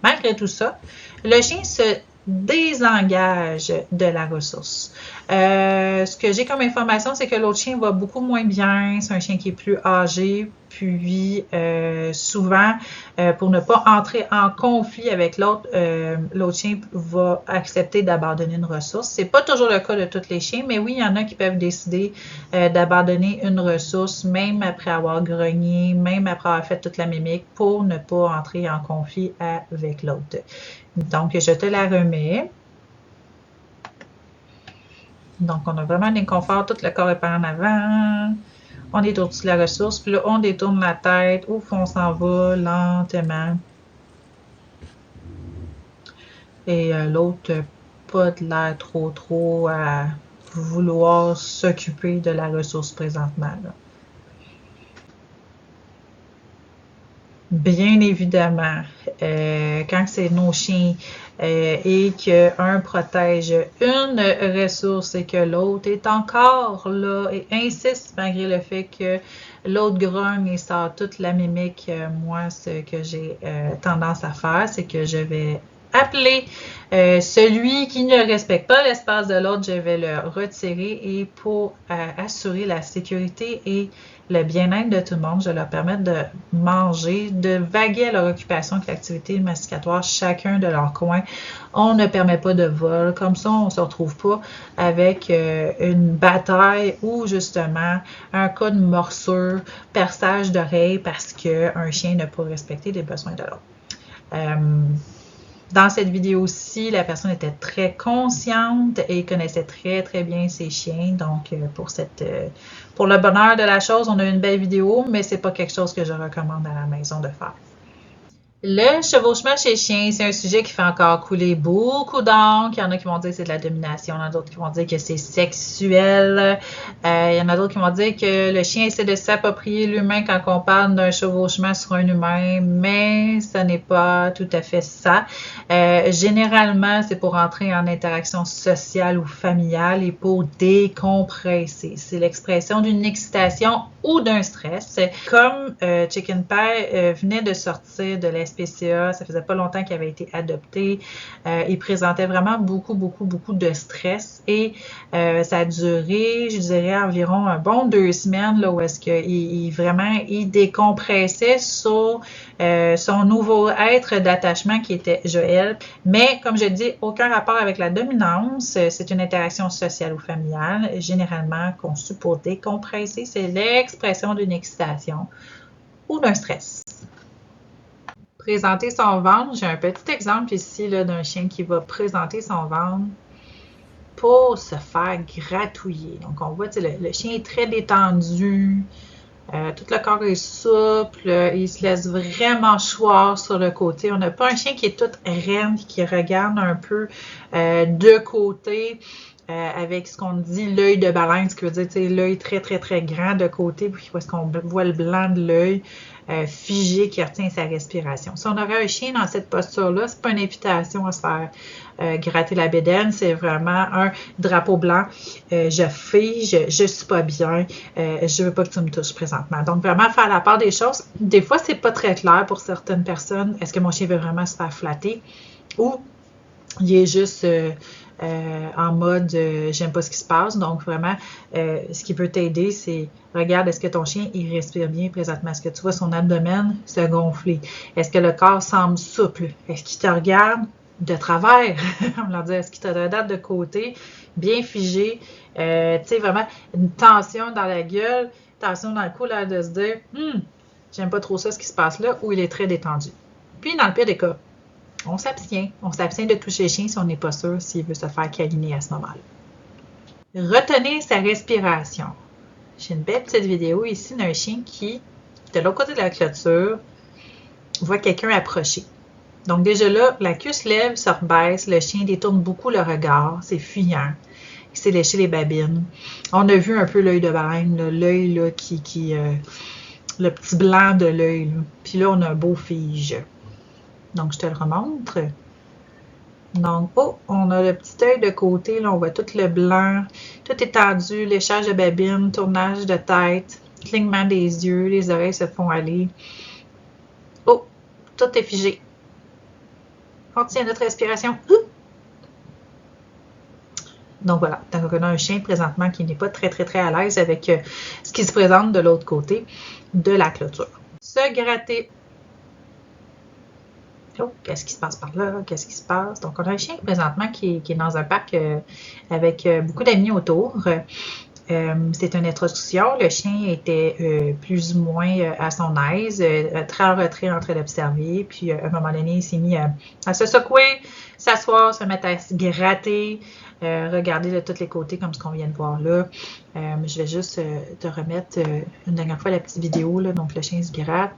malgré tout ça, le chien se désengage de la ressource. Ce que j'ai comme information, c'est que l'autre chien va beaucoup moins bien. C'est un chien qui est plus âgé. Puis, souvent, pour ne pas entrer en conflit avec l'autre, l'autre chien va accepter d'abandonner une ressource. C'est pas toujours le cas de tous les chiens, mais oui, il y en a qui peuvent décider d'abandonner une ressource, même après avoir grogné, même après avoir fait toute la mimique, pour ne pas entrer en conflit avec l'autre. Donc, je te la remets. Donc, on a vraiment un inconfort, tout le corps est par en avant. On est au-dessus de la ressource, puis là, on détourne la tête. Ouf, on s'en va lentement. Et l'autre, pas de l'air trop à vouloir s'occuper de la ressource présentement, là. Bien évidemment, quand c'est nos chiens et qu'un protège une ressource et que l'autre est encore là et insiste malgré le fait que l'autre grogne et sort toute la mimique, moi, ce que j'ai tendance à faire, c'est que je vais appeler celui qui ne respecte pas l'espace de l'autre, je vais le retirer et pour assurer la sécurité et le bien-être de tout le monde, je vais leur permettre de manger, de vaguer à leur occupation avec l'activité masticatoire, chacun de leur coin. On ne permet pas de vol. Comme ça, on ne se retrouve pas avec une bataille ou justement un cas de morsure, perçage d'oreille parce qu'un chien n'a pas respecté les besoins de l'autre. Dans cette vidéo-ci, la personne était très consciente et connaissait très, très bien ses chiens. Donc, pour le bonheur de la chose, on a une belle vidéo, mais c'est pas quelque chose que je recommande à la maison de faire. Le chevauchement chez chien, c'est un sujet qui fait encore couler beaucoup d'encre. Il y en a qui vont dire que c'est de la domination, il y en a d'autres qui vont dire que c'est sexuel. Il y en a d'autres qui vont dire que le chien essaie de s'approprier l'humain quand on parle d'un chevauchement sur un humain, mais ce n'est pas tout à fait ça. Généralement, c'est pour entrer en interaction sociale ou familiale et pour décompresser. C'est l'expression d'une excitation ou d'un stress. Comme Chicken Pie venait de sortir de l'SPCA, ça faisait pas longtemps qu'il avait été adopté, il présentait vraiment beaucoup de stress et ça a duré, je dirais, environ un bon 2 semaines là, où est-ce qu'il décompressait sur son nouveau être d'attachement qui était Joël. Mais, comme je dis, aucun rapport avec la dominance. C'est une interaction sociale ou familiale, généralement conçue pour décompresser. C'est l'expression d'une excitation ou d'un stress. Présenter son ventre. J'ai un petit exemple ici d'un chien qui va présenter son ventre pour se faire gratouiller. Donc, on voit, le chien est très détendu. Tout le corps est souple, il se laisse vraiment choir sur le côté. On n'a pas un chien qui est tout raide, qui regarde un peu de côté avec ce qu'on dit l'œil de baleine, ce qui veut dire l'œil très grand de côté, puis où est-ce qu'on voit le blanc de l'œil figé qui retient sa respiration. Si on aurait un chien dans cette posture-là, c'est pas une invitation à se faire gratter la bédaine, c'est vraiment un drapeau blanc. Je fige, je suis pas bien, je veux pas que tu me touches présentement. Donc, vraiment faire la part des choses. Des fois, c'est pas très clair pour certaines personnes. Est-ce que mon chien veut vraiment se faire flatter? Ou il est juste en mode j'aime pas ce qui se passe. Donc, vraiment, ce qui peut t'aider, c'est regarde, est-ce que ton chien, il respire bien présentement? Est-ce que tu vois son abdomen se gonfler? Est-ce que le corps semble souple? Est-ce qu'il te regarde de travers? On va leur dire, est-ce qu'il te regarde de côté? Bien figé. Tu sais, vraiment, une tension dans la gueule, tension dans le cou, là, de se dire, j'aime pas trop ça, ce qui se passe là, ou il est très détendu. Puis, dans le pire des cas, on s'abstient. On s'abstient de toucher le chien si on n'est pas sûr s'il veut se faire câliner à ce moment-là. Retenez sa respiration. J'ai une belle petite vidéo ici d'un chien qui, de l'autre côté de la clôture, voit quelqu'un approcher. Donc déjà là, la queue se lève, se rebaisse, le chien détourne beaucoup le regard, c'est fuyant. Il s'est léché les babines. On a vu un peu l'œil de baleine, l'œil là, le petit blanc de l'œil. Puis là, on a un beau fige. Donc, je te le remontre. Donc, on a le petit œil de côté. Là, on voit tout le blanc, tout étendu, léchage de babine, tournage de tête, clignement des yeux, les oreilles se font aller. Oh, tout est figé. On tient notre respiration. Donc, voilà. Donc, on a un chien présentement qui n'est pas très à l'aise avec ce qui se présente de l'autre côté de la clôture. Se gratter. Oh, qu'est-ce qui se passe par là? Qu'est-ce qui se passe? Donc, on a un chien présentement qui est dans un parc avec beaucoup d'amis autour. C'est une introduction. Le chien était plus ou moins à son aise, très en retrait en train d'observer. Puis, à un moment donné, il s'est mis à se secouer, s'asseoir, se mettre à se gratter, regarder de tous les côtés comme ce qu'on vient de voir là. Je vais juste te remettre une dernière fois la petite vidéo. Là. Donc, le chien se gratte.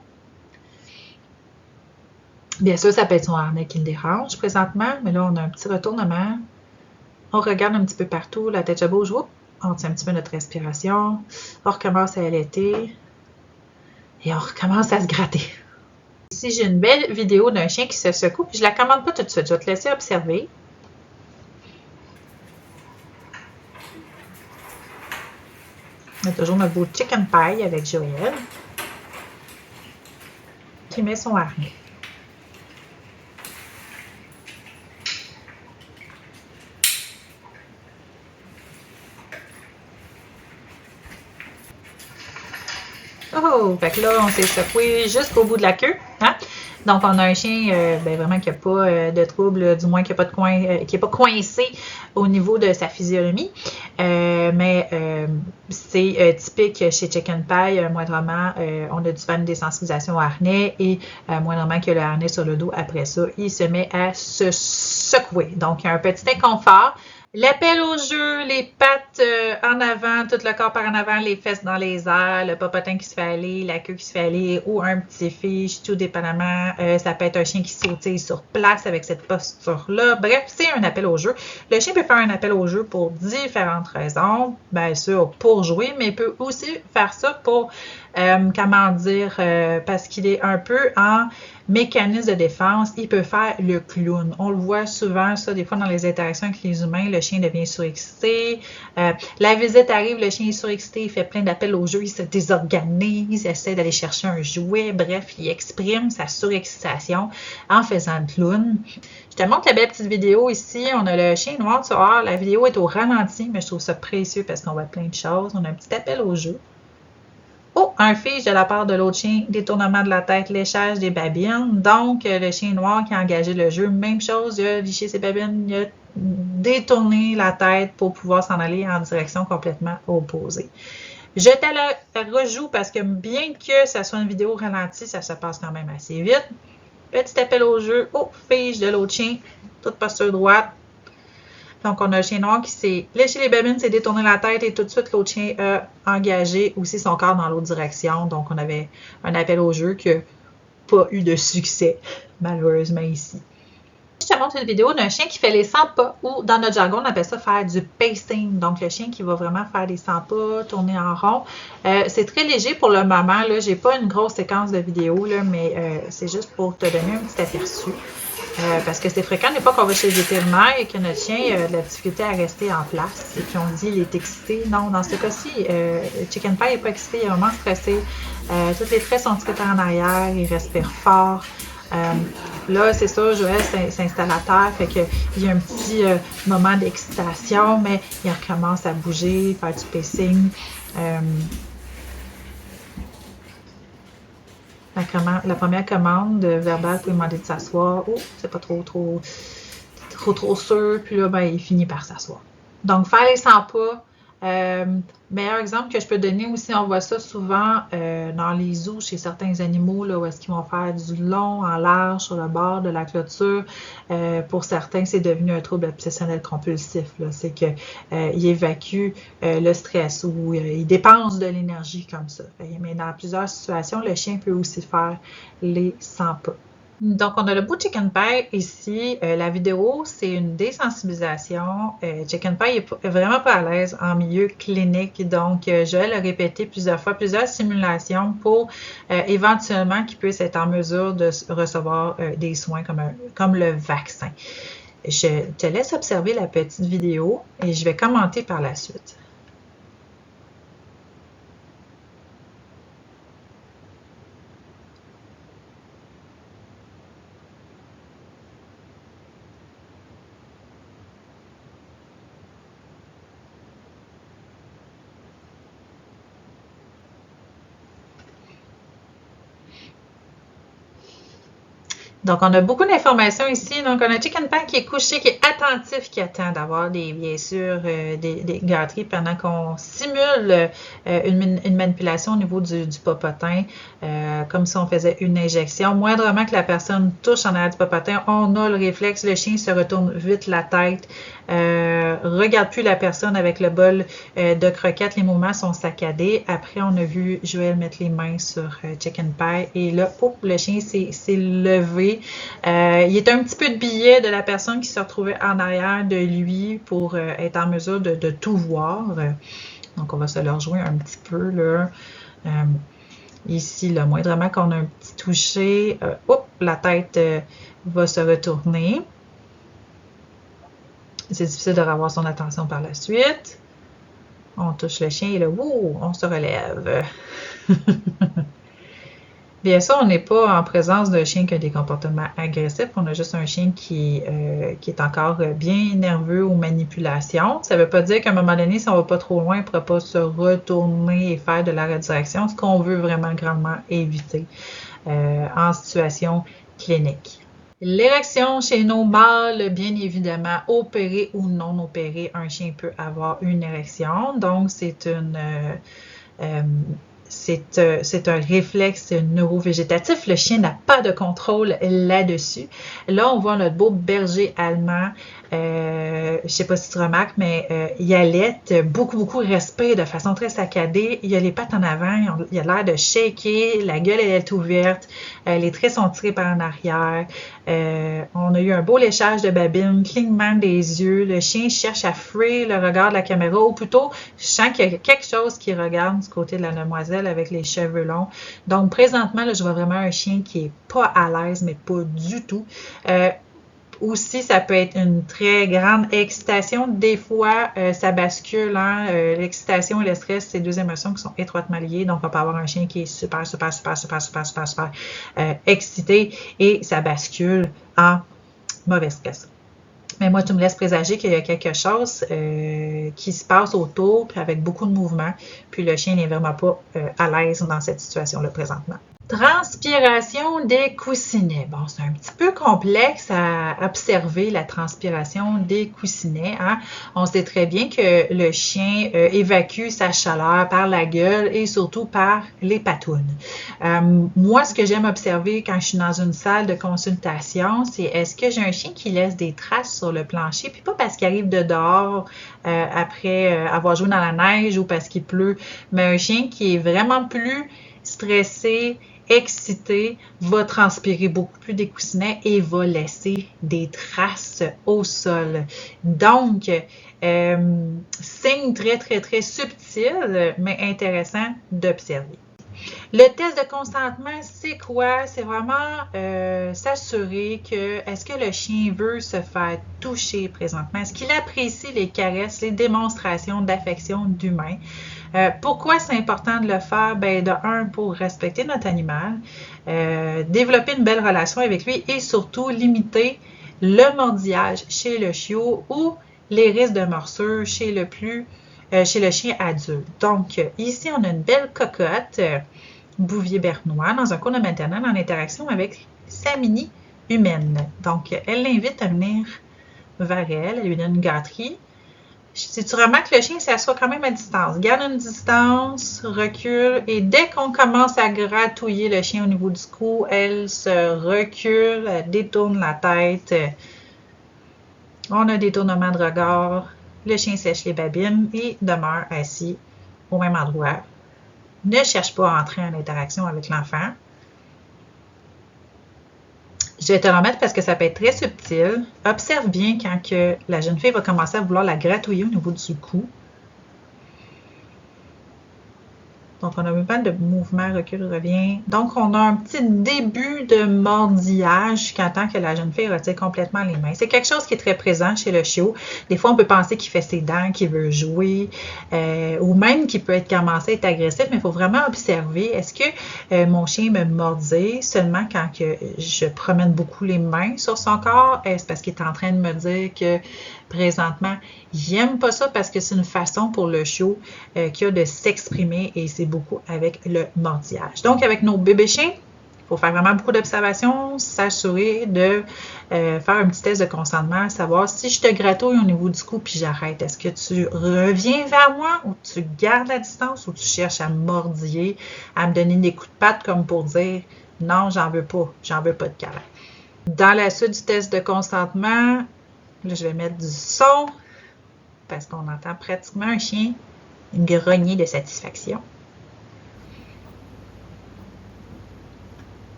Bien sûr, ça peut être son harnais qui le dérange présentement, mais là, on a un petit retournement. On regarde un petit peu partout, la tête se bouge, on tient un petit peu notre respiration, on recommence à allaiter et on recommence à se gratter. Ici, j'ai une belle vidéo d'un chien qui se secoue, puis je ne la commande pas tout de suite, je vais te laisser observer. On a toujours notre beau Chicken Pie avec Joël qui met son harnais. wow! Fait que là, on s'est secoué jusqu'au bout de la queue. Hein? Donc, on a un chien vraiment qui n'a pas de trouble, du moins qui n'est pas, pas coincé au niveau de sa physionomie. Mais c'est typique chez Chicken Pie, moindrement, on a dû faire une désensibilisation au harnais et moindrement que le harnais sur le dos, après ça, il se met à se secouer. Donc, il y a un petit inconfort. L'appel au jeu, les pattes en avant, tout le corps par en avant, les fesses dans les airs, le popotin qui se fait aller, la queue qui se fait aller ou un petit fiche, tout dépendamment. Ça peut être un chien qui sautille sur place avec cette posture-là. Bref, c'est un appel au jeu. Le chien peut faire un appel au jeu pour différentes raisons. Bien sûr, pour jouer, mais il peut aussi faire ça pour, comment dire, parce qu'il est un peu en mécanisme de défense, il peut faire le clown. On le voit souvent, ça, des fois dans les interactions avec les humains, le chien devient surexcité. La visite arrive, le chien est surexcité, il fait plein d'appels au jeu, il se désorganise, il essaie d'aller chercher un jouet, bref, il exprime sa surexcitation en faisant le clown. Je te montre la belle petite vidéo ici. On a le chien noir, tu vois, la vidéo est au ralenti, mais je trouve ça précieux parce qu'on voit plein de choses. On a un petit appel au jeu. Oh, un fiche de la part de l'autre chien, détournement de la tête, léchage des babines. Donc, le chien noir qui a engagé le jeu, même chose, il a liché ses babines, il a détourné la tête pour pouvoir s'en aller en direction complètement opposée. Je te la rejoue parce que bien que ça soit une vidéo ralentie, ça se passe quand même assez vite. Petit appel au jeu. Oh, fiche de l'autre chien, toute posture droite. Donc, on a le chien noir qui s'est léché les babines, s'est détourné la tête et tout de suite, l'autre chien a engagé aussi son corps dans l'autre direction. Donc, on avait un appel au jeu qui n'a pas eu de succès, malheureusement, ici. Je te montre une vidéo d'un chien qui fait les 100 pas, ou dans notre jargon, on appelle ça faire du pacing. Donc, le chien qui va vraiment faire les 100 pas, tourner en rond. C'est très léger pour le moment. Je n'ai pas une grosse séquence de vidéos, là, mais c'est juste pour te donner un petit aperçu. Parce que c'est fréquent des fois qu'on va chez le vétérinaire et que notre chien a de la difficulté à rester en place. Et puis on dit il est excité. Non, dans ce cas-ci, Chicken Pie n'est pas excité, il est vraiment stressé. Toutes les traits sont tirés en arrière, il respire fort. Là, c'est ça, Joël s'installe à terre, fait qu'il y a un petit moment d'excitation, mais il recommence à bouger, faire du pacing. La première commande verbale pour lui demander de s'asseoir. Oh, c'est pas trop sûr. Puis là, ben, il finit par s'asseoir. Donc, faire les 100 pas. Meilleur exemple que je peux donner aussi, on voit ça souvent dans les zoos chez certains animaux, là, où est-ce qu'ils vont faire du long en large sur le bord de la clôture. Pour certains, c'est devenu un trouble obsessionnel compulsif. C'est qu'il évacue le stress ou il dépense de l'énergie comme ça. Mais dans plusieurs situations, le chien peut aussi faire les 100 pas. Donc, on a le bout de Chicken Pie ici. La vidéo, c'est une désensibilisation. Chicken Pie est vraiment pas à l'aise en milieu clinique. Donc, Joël a répété plusieurs fois, plusieurs simulations pour éventuellement qu'il puisse être en mesure de recevoir des soins comme le vaccin. Je te laisse observer la petite vidéo et je vais commenter par la suite. Donc, on a beaucoup d'informations ici. Donc, on a Chicken Pie qui est couché, qui est attentif, qui attend d'avoir bien sûr, des gâteries pendant qu'on simule une manipulation au niveau du popotin, comme si on faisait une injection. Moindrement que la personne touche en arrière du popotin, on a le réflexe, le chien se retourne vite la tête, regarde plus la personne avec le bol de croquettes, les mouvements sont saccadés. Après, on a vu Joël mettre les mains sur Chicken Pie et là, le chien s'est levé. Il est un petit peu de biais de la personne qui se retrouvait en arrière de lui pour être en mesure de tout voir. Donc, on va se le rejouer un petit peu là. Ici, là, moindrement qu'on a un petit toucher, la tête va se retourner. C'est difficile de revoir son attention par la suite. On touche le chien et là, on se relève. Bien sûr, on n'est pas en présence d'un chien qui a des comportements agressifs. On a juste un chien qui est encore bien nerveux aux manipulations. Ça ne veut pas dire qu'à un moment donné, si on ne va pas trop loin, il ne pourra pas se retourner et faire de la redirection, ce qu'on veut vraiment grandement éviter en situation clinique. L'érection chez nos mâles, bien évidemment, opérée ou non opérée, un chien peut avoir une érection. Donc, c'est un réflexe neurovégétatif. Le chien n'a pas de contrôle là-dessus. Là, on voit notre beau berger allemand. Je ne sais pas si tu remarques, mais il allaite, beaucoup respire de façon très saccadée. Il a les pattes en avant, il a l'air de shaker, la gueule elle est ouverte, les traits sont tirés par en arrière. On a eu un beau léchage de babine, clignement des yeux. Le chien cherche à fuir le regard de la caméra, ou plutôt, je sens qu'il y a quelque chose qui regarde du côté de la demoiselle avec les cheveux longs. Donc, présentement, là, je vois vraiment un chien qui est pas à l'aise, mais pas du tout. Aussi, ça peut être une très grande excitation. Des fois, ça bascule. Hein? L'excitation et le stress, c'est deux émotions qui sont étroitement liées. Donc, on peut avoir un chien qui est super excité et ça bascule en mauvaise stress. Mais moi, tu me laisses présager qu'il y a quelque chose qui se passe autour, puis avec beaucoup de mouvements, puis le chien n'est vraiment pas à l'aise dans cette situation-là présentement. Transpiration des coussinets. Bon, c'est un petit peu complexe à observer la transpiration des coussinets. Hein? On sait très bien que le chien évacue sa chaleur par la gueule et surtout par les patounes. Moi, ce que j'aime observer quand je suis dans une salle de consultation, c'est est-ce que j'ai un chien qui laisse des traces sur le plancher, puis pas parce qu'il arrive de dehors après avoir joué dans la neige ou parce qu'il pleut, mais un chien qui est vraiment plus stressé, excité, va transpirer beaucoup plus des coussinets et va laisser des traces au sol. Donc, signe très subtil, mais intéressant d'observer. Le test de consentement, c'est quoi? C'est vraiment s'assurer que est-ce que le chien veut se faire toucher présentement? Est-ce qu'il apprécie les caresses, les démonstrations d'affection d'humain? Pourquoi c'est important de le faire? Ben, de un, pour respecter notre animal, développer une belle relation avec lui et surtout limiter le mordillage chez le chiot ou les risques de morsure chez le chien adulte. Donc, ici, on a une belle cocotte Bouvier bernois dans un cours de maternelle en interaction avec sa mini humaine. Donc, elle l'invite à venir vers elle lui donne une gâterie. Si tu remarques, le chien s'assoit quand même à distance. Garde une distance, recule, et dès qu'on commence à gratouiller le chien au niveau du cou, elle se recule, elle détourne la tête. On a des tournements de regard. Le chien sèche les babines et demeure assis au même endroit. Ne cherche pas à entrer en interaction avec l'enfant. Je vais te le remettre parce que ça peut être très subtil. Observe bien quand que la jeune fille va commencer à vouloir la gratouiller au niveau du cou. Donc, on a même pas de mouvement, recul, revient. Donc, on a un petit début de mordillage jusqu'à temps que la jeune fille retire complètement les mains. C'est quelque chose qui est très présent chez le chiot. Des fois, on peut penser qu'il fait ses dents, qu'il veut jouer, ou même qu'il peut être commencé à être agressif, mais il faut vraiment observer. Est-ce que mon chien me mordait seulement quand que je promène beaucoup les mains sur son corps? Est-ce parce qu'il est en train de me dire que présentement, il n'aime pas ça parce que c'est une façon pour le chiot qu'il a de s'exprimer et c'est beaucoup avec le mordillage. Donc, avec nos bébés chiens, il faut faire vraiment beaucoup d'observations, s'assurer de faire un petit test de consentement, savoir si je te gratouille au niveau du cou puis j'arrête. Est-ce que tu reviens vers moi ou tu gardes la distance ou tu cherches à mordiller, à me donner des coups de patte comme pour dire non, j'en veux pas de câlin. Dans la suite du test de consentement, là, je vais mettre du son parce qu'on entend pratiquement un chien grogner de satisfaction.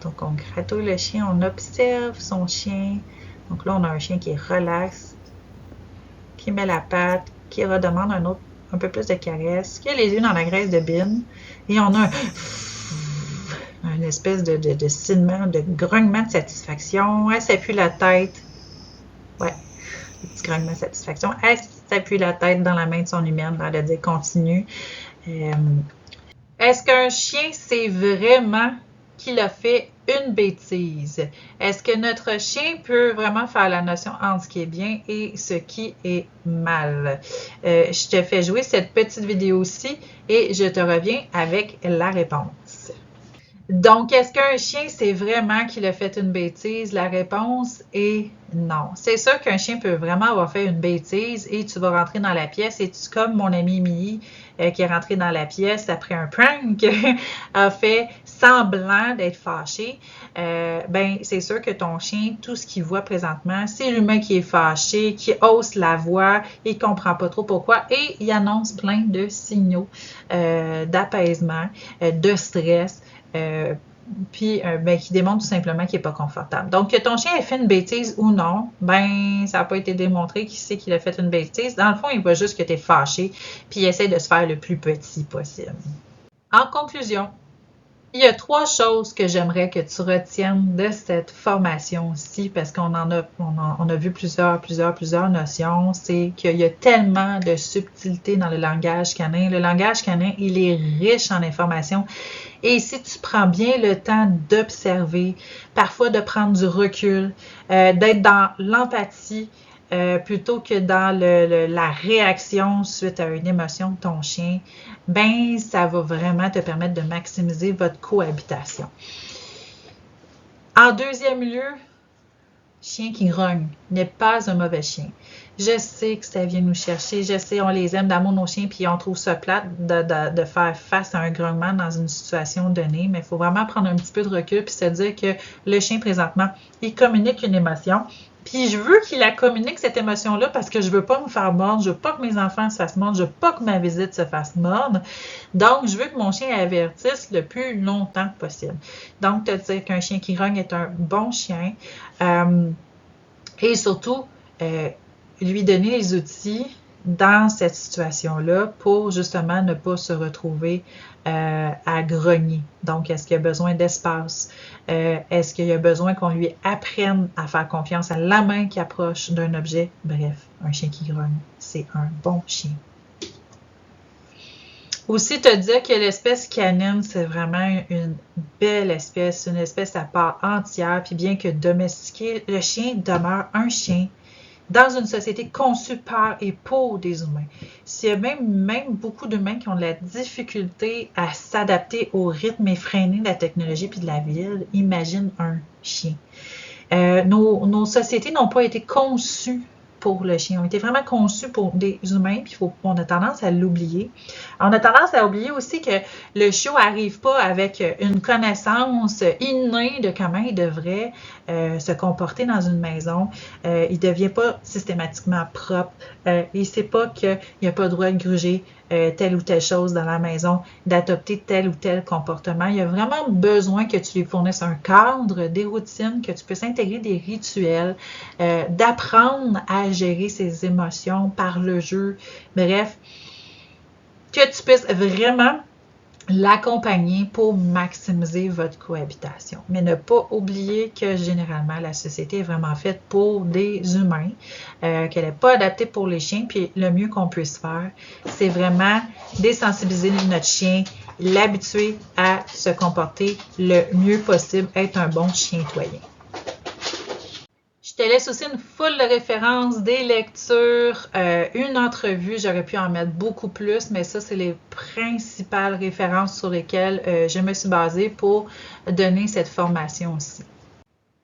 Donc, on gratouille le chien, on observe son chien. Donc là, on a un chien qui est relax, qui met la patte, qui redemande un peu plus de caresses, qui a les yeux dans la graisse de bine. Et on a une espèce de sinement, de grognement de satisfaction. Elle s'appuie la tête. Ouais, un petit grognement de satisfaction. Elle s'appuie la tête dans la main de son humaine, l'air de dire continue. Est-ce qu'un chien sait vraiment qu'il a fait une bêtise? Est-ce que notre chien peut vraiment faire la notion entre ce qui est bien et ce qui est mal? Je te fais jouer cette petite vidéo-ci et je te reviens avec la réponse. Donc, est-ce qu'un chien sait vraiment qu'il a fait une bêtise? La réponse est non. C'est sûr qu'un chien peut vraiment avoir fait une bêtise et tu vas rentrer dans la pièce et tu, comme mon ami Millie qui est rentrée dans la pièce après un prank, a fait semblant d'être fâché, ben c'est sûr que ton chien, tout ce qu'il voit présentement, c'est l'humain qui est fâché, qui hausse la voix, il comprend pas trop pourquoi et il annonce plein de signaux d'apaisement, de stress, puis ben, qui démontre tout simplement qu'il n'est pas confortable. Donc, que ton chien ait fait une bêtise ou non, ben ça n'a pas été démontré qu'il sait qu'il a fait une bêtise. Dans le fond, il voit juste que tu es fâché, puis il essaie de se faire le plus petit possible. En conclusion, il y a 3 choses que j'aimerais que tu retiennes de cette formation-ci, parce qu'on on a vu plusieurs notions. C'est qu'il y a tellement de subtilité dans le langage canin. Le langage canin, il est riche en informations. Et si tu prends bien le temps d'observer, parfois de prendre du recul, d'être dans l'empathie, plutôt que dans la réaction suite à une émotion de ton chien, ben ça va vraiment te permettre de maximiser votre cohabitation. En deuxième lieu, chien qui grogne n'est pas un mauvais chien. Je sais que ça vient nous chercher, je sais, on les aime d'amour nos chiens, puis on trouve ça plate de faire face à un grognement dans une situation donnée, mais il faut vraiment prendre un petit peu de recul puis se dire que le chien présentement, il communique une émotion. Puis je veux qu'il la communique, cette émotion-là, parce que je veux pas me faire mordre, je veux pas que mes enfants se fassent mordre, je veux pas que ma visite se fasse mordre. Donc, je veux que mon chien avertisse le plus longtemps possible. Donc, te dire qu'un chien qui grogne est un bon chien. Et surtout, lui donner les outils dans cette situation-là pour justement ne pas se retrouver à grogner. Donc, est-ce qu'il y a besoin d'espace? Est-ce qu'il y a besoin qu'on lui apprenne à faire confiance à la main qui approche d'un objet? Bref, un chien qui grogne, c'est un bon chien. Aussi, te dire que l'espèce canine, c'est vraiment une belle espèce, une espèce à part entière, puis bien que domestiqué, le chien demeure un chien dans une société conçue par et pour des humains. S'il y a même beaucoup d'humains qui ont de la difficulté à s'adapter au rythme effréné de la technologie puis de la ville, imagine un chien. Nos sociétés n'ont pas été conçues pour le chien, ont été vraiment conçues pour des humains, puis on a tendance à l'oublier. On a tendance à oublier aussi que le chiot n'arrive pas avec une connaissance innée de comment il devrait se comporter dans une maison. Il ne devient pas systématiquement propre. Il ne sait pas qu'il n'a pas le droit de gruger telle ou telle chose dans la maison, d'adopter tel ou tel comportement. Il y a vraiment besoin que tu lui fournisses un cadre, des routines, que tu puisses intégrer des rituels, d'apprendre à gérer ses émotions par le jeu. Bref, que tu puisses vraiment l'accompagner pour maximiser votre cohabitation. Mais ne pas oublier que généralement, la société est vraiment faite pour des humains, qu'elle n'est pas adaptée pour les chiens. Puis le mieux qu'on puisse faire, c'est vraiment désensibiliser notre chien, l'habituer à se comporter le mieux possible, être un bon chien-toyen. Je te laisse aussi une foule de références, des lectures, une entrevue. J'aurais pu en mettre beaucoup plus, mais ça, c'est les principales références sur lesquelles je me suis basée pour donner cette formation aussi.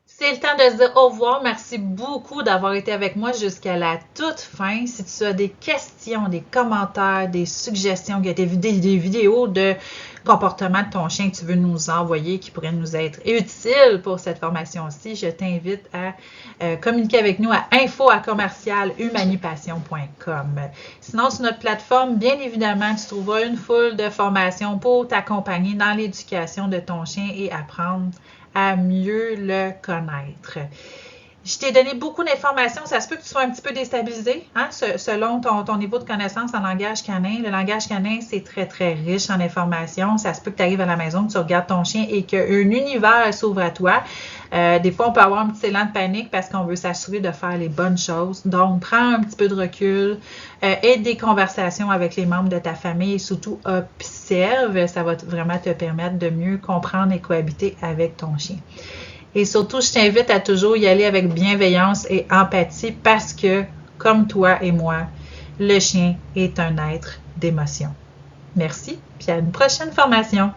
C'est le temps de se dire au revoir. Merci beaucoup d'avoir été avec moi jusqu'à la toute fin. Si tu as des questions, des commentaires, des suggestions, des vidéos de comportement de ton chien que tu veux nous envoyer, qui pourraient nous être utiles pour cette formation-ci, je t'invite à communiquer avec nous à info@commercialhumanipassion.com. Sinon, sur notre plateforme, bien évidemment, tu trouveras une foule de formations pour t'accompagner dans l'éducation de ton chien et apprendre à mieux le connaître. Je t'ai donné beaucoup d'informations. Ça se peut que tu sois un petit peu déstabilisé, hein, selon ton niveau de connaissance en langage canin. Le langage canin, c'est très, très riche en informations. Ça se peut que tu arrives à la maison, que tu regardes ton chien et qu'un univers s'ouvre à toi. Des fois, on peut avoir un petit élan de panique parce qu'on veut s'assurer de faire les bonnes choses. Donc, prends un petit peu de recul, aie des conversations avec les membres de ta famille et surtout observe. Ça va vraiment te permettre de mieux comprendre et cohabiter avec ton chien. Et surtout, je t'invite à toujours y aller avec bienveillance et empathie parce que, comme toi et moi, le chien est un être d'émotion. Merci, puis à une prochaine formation.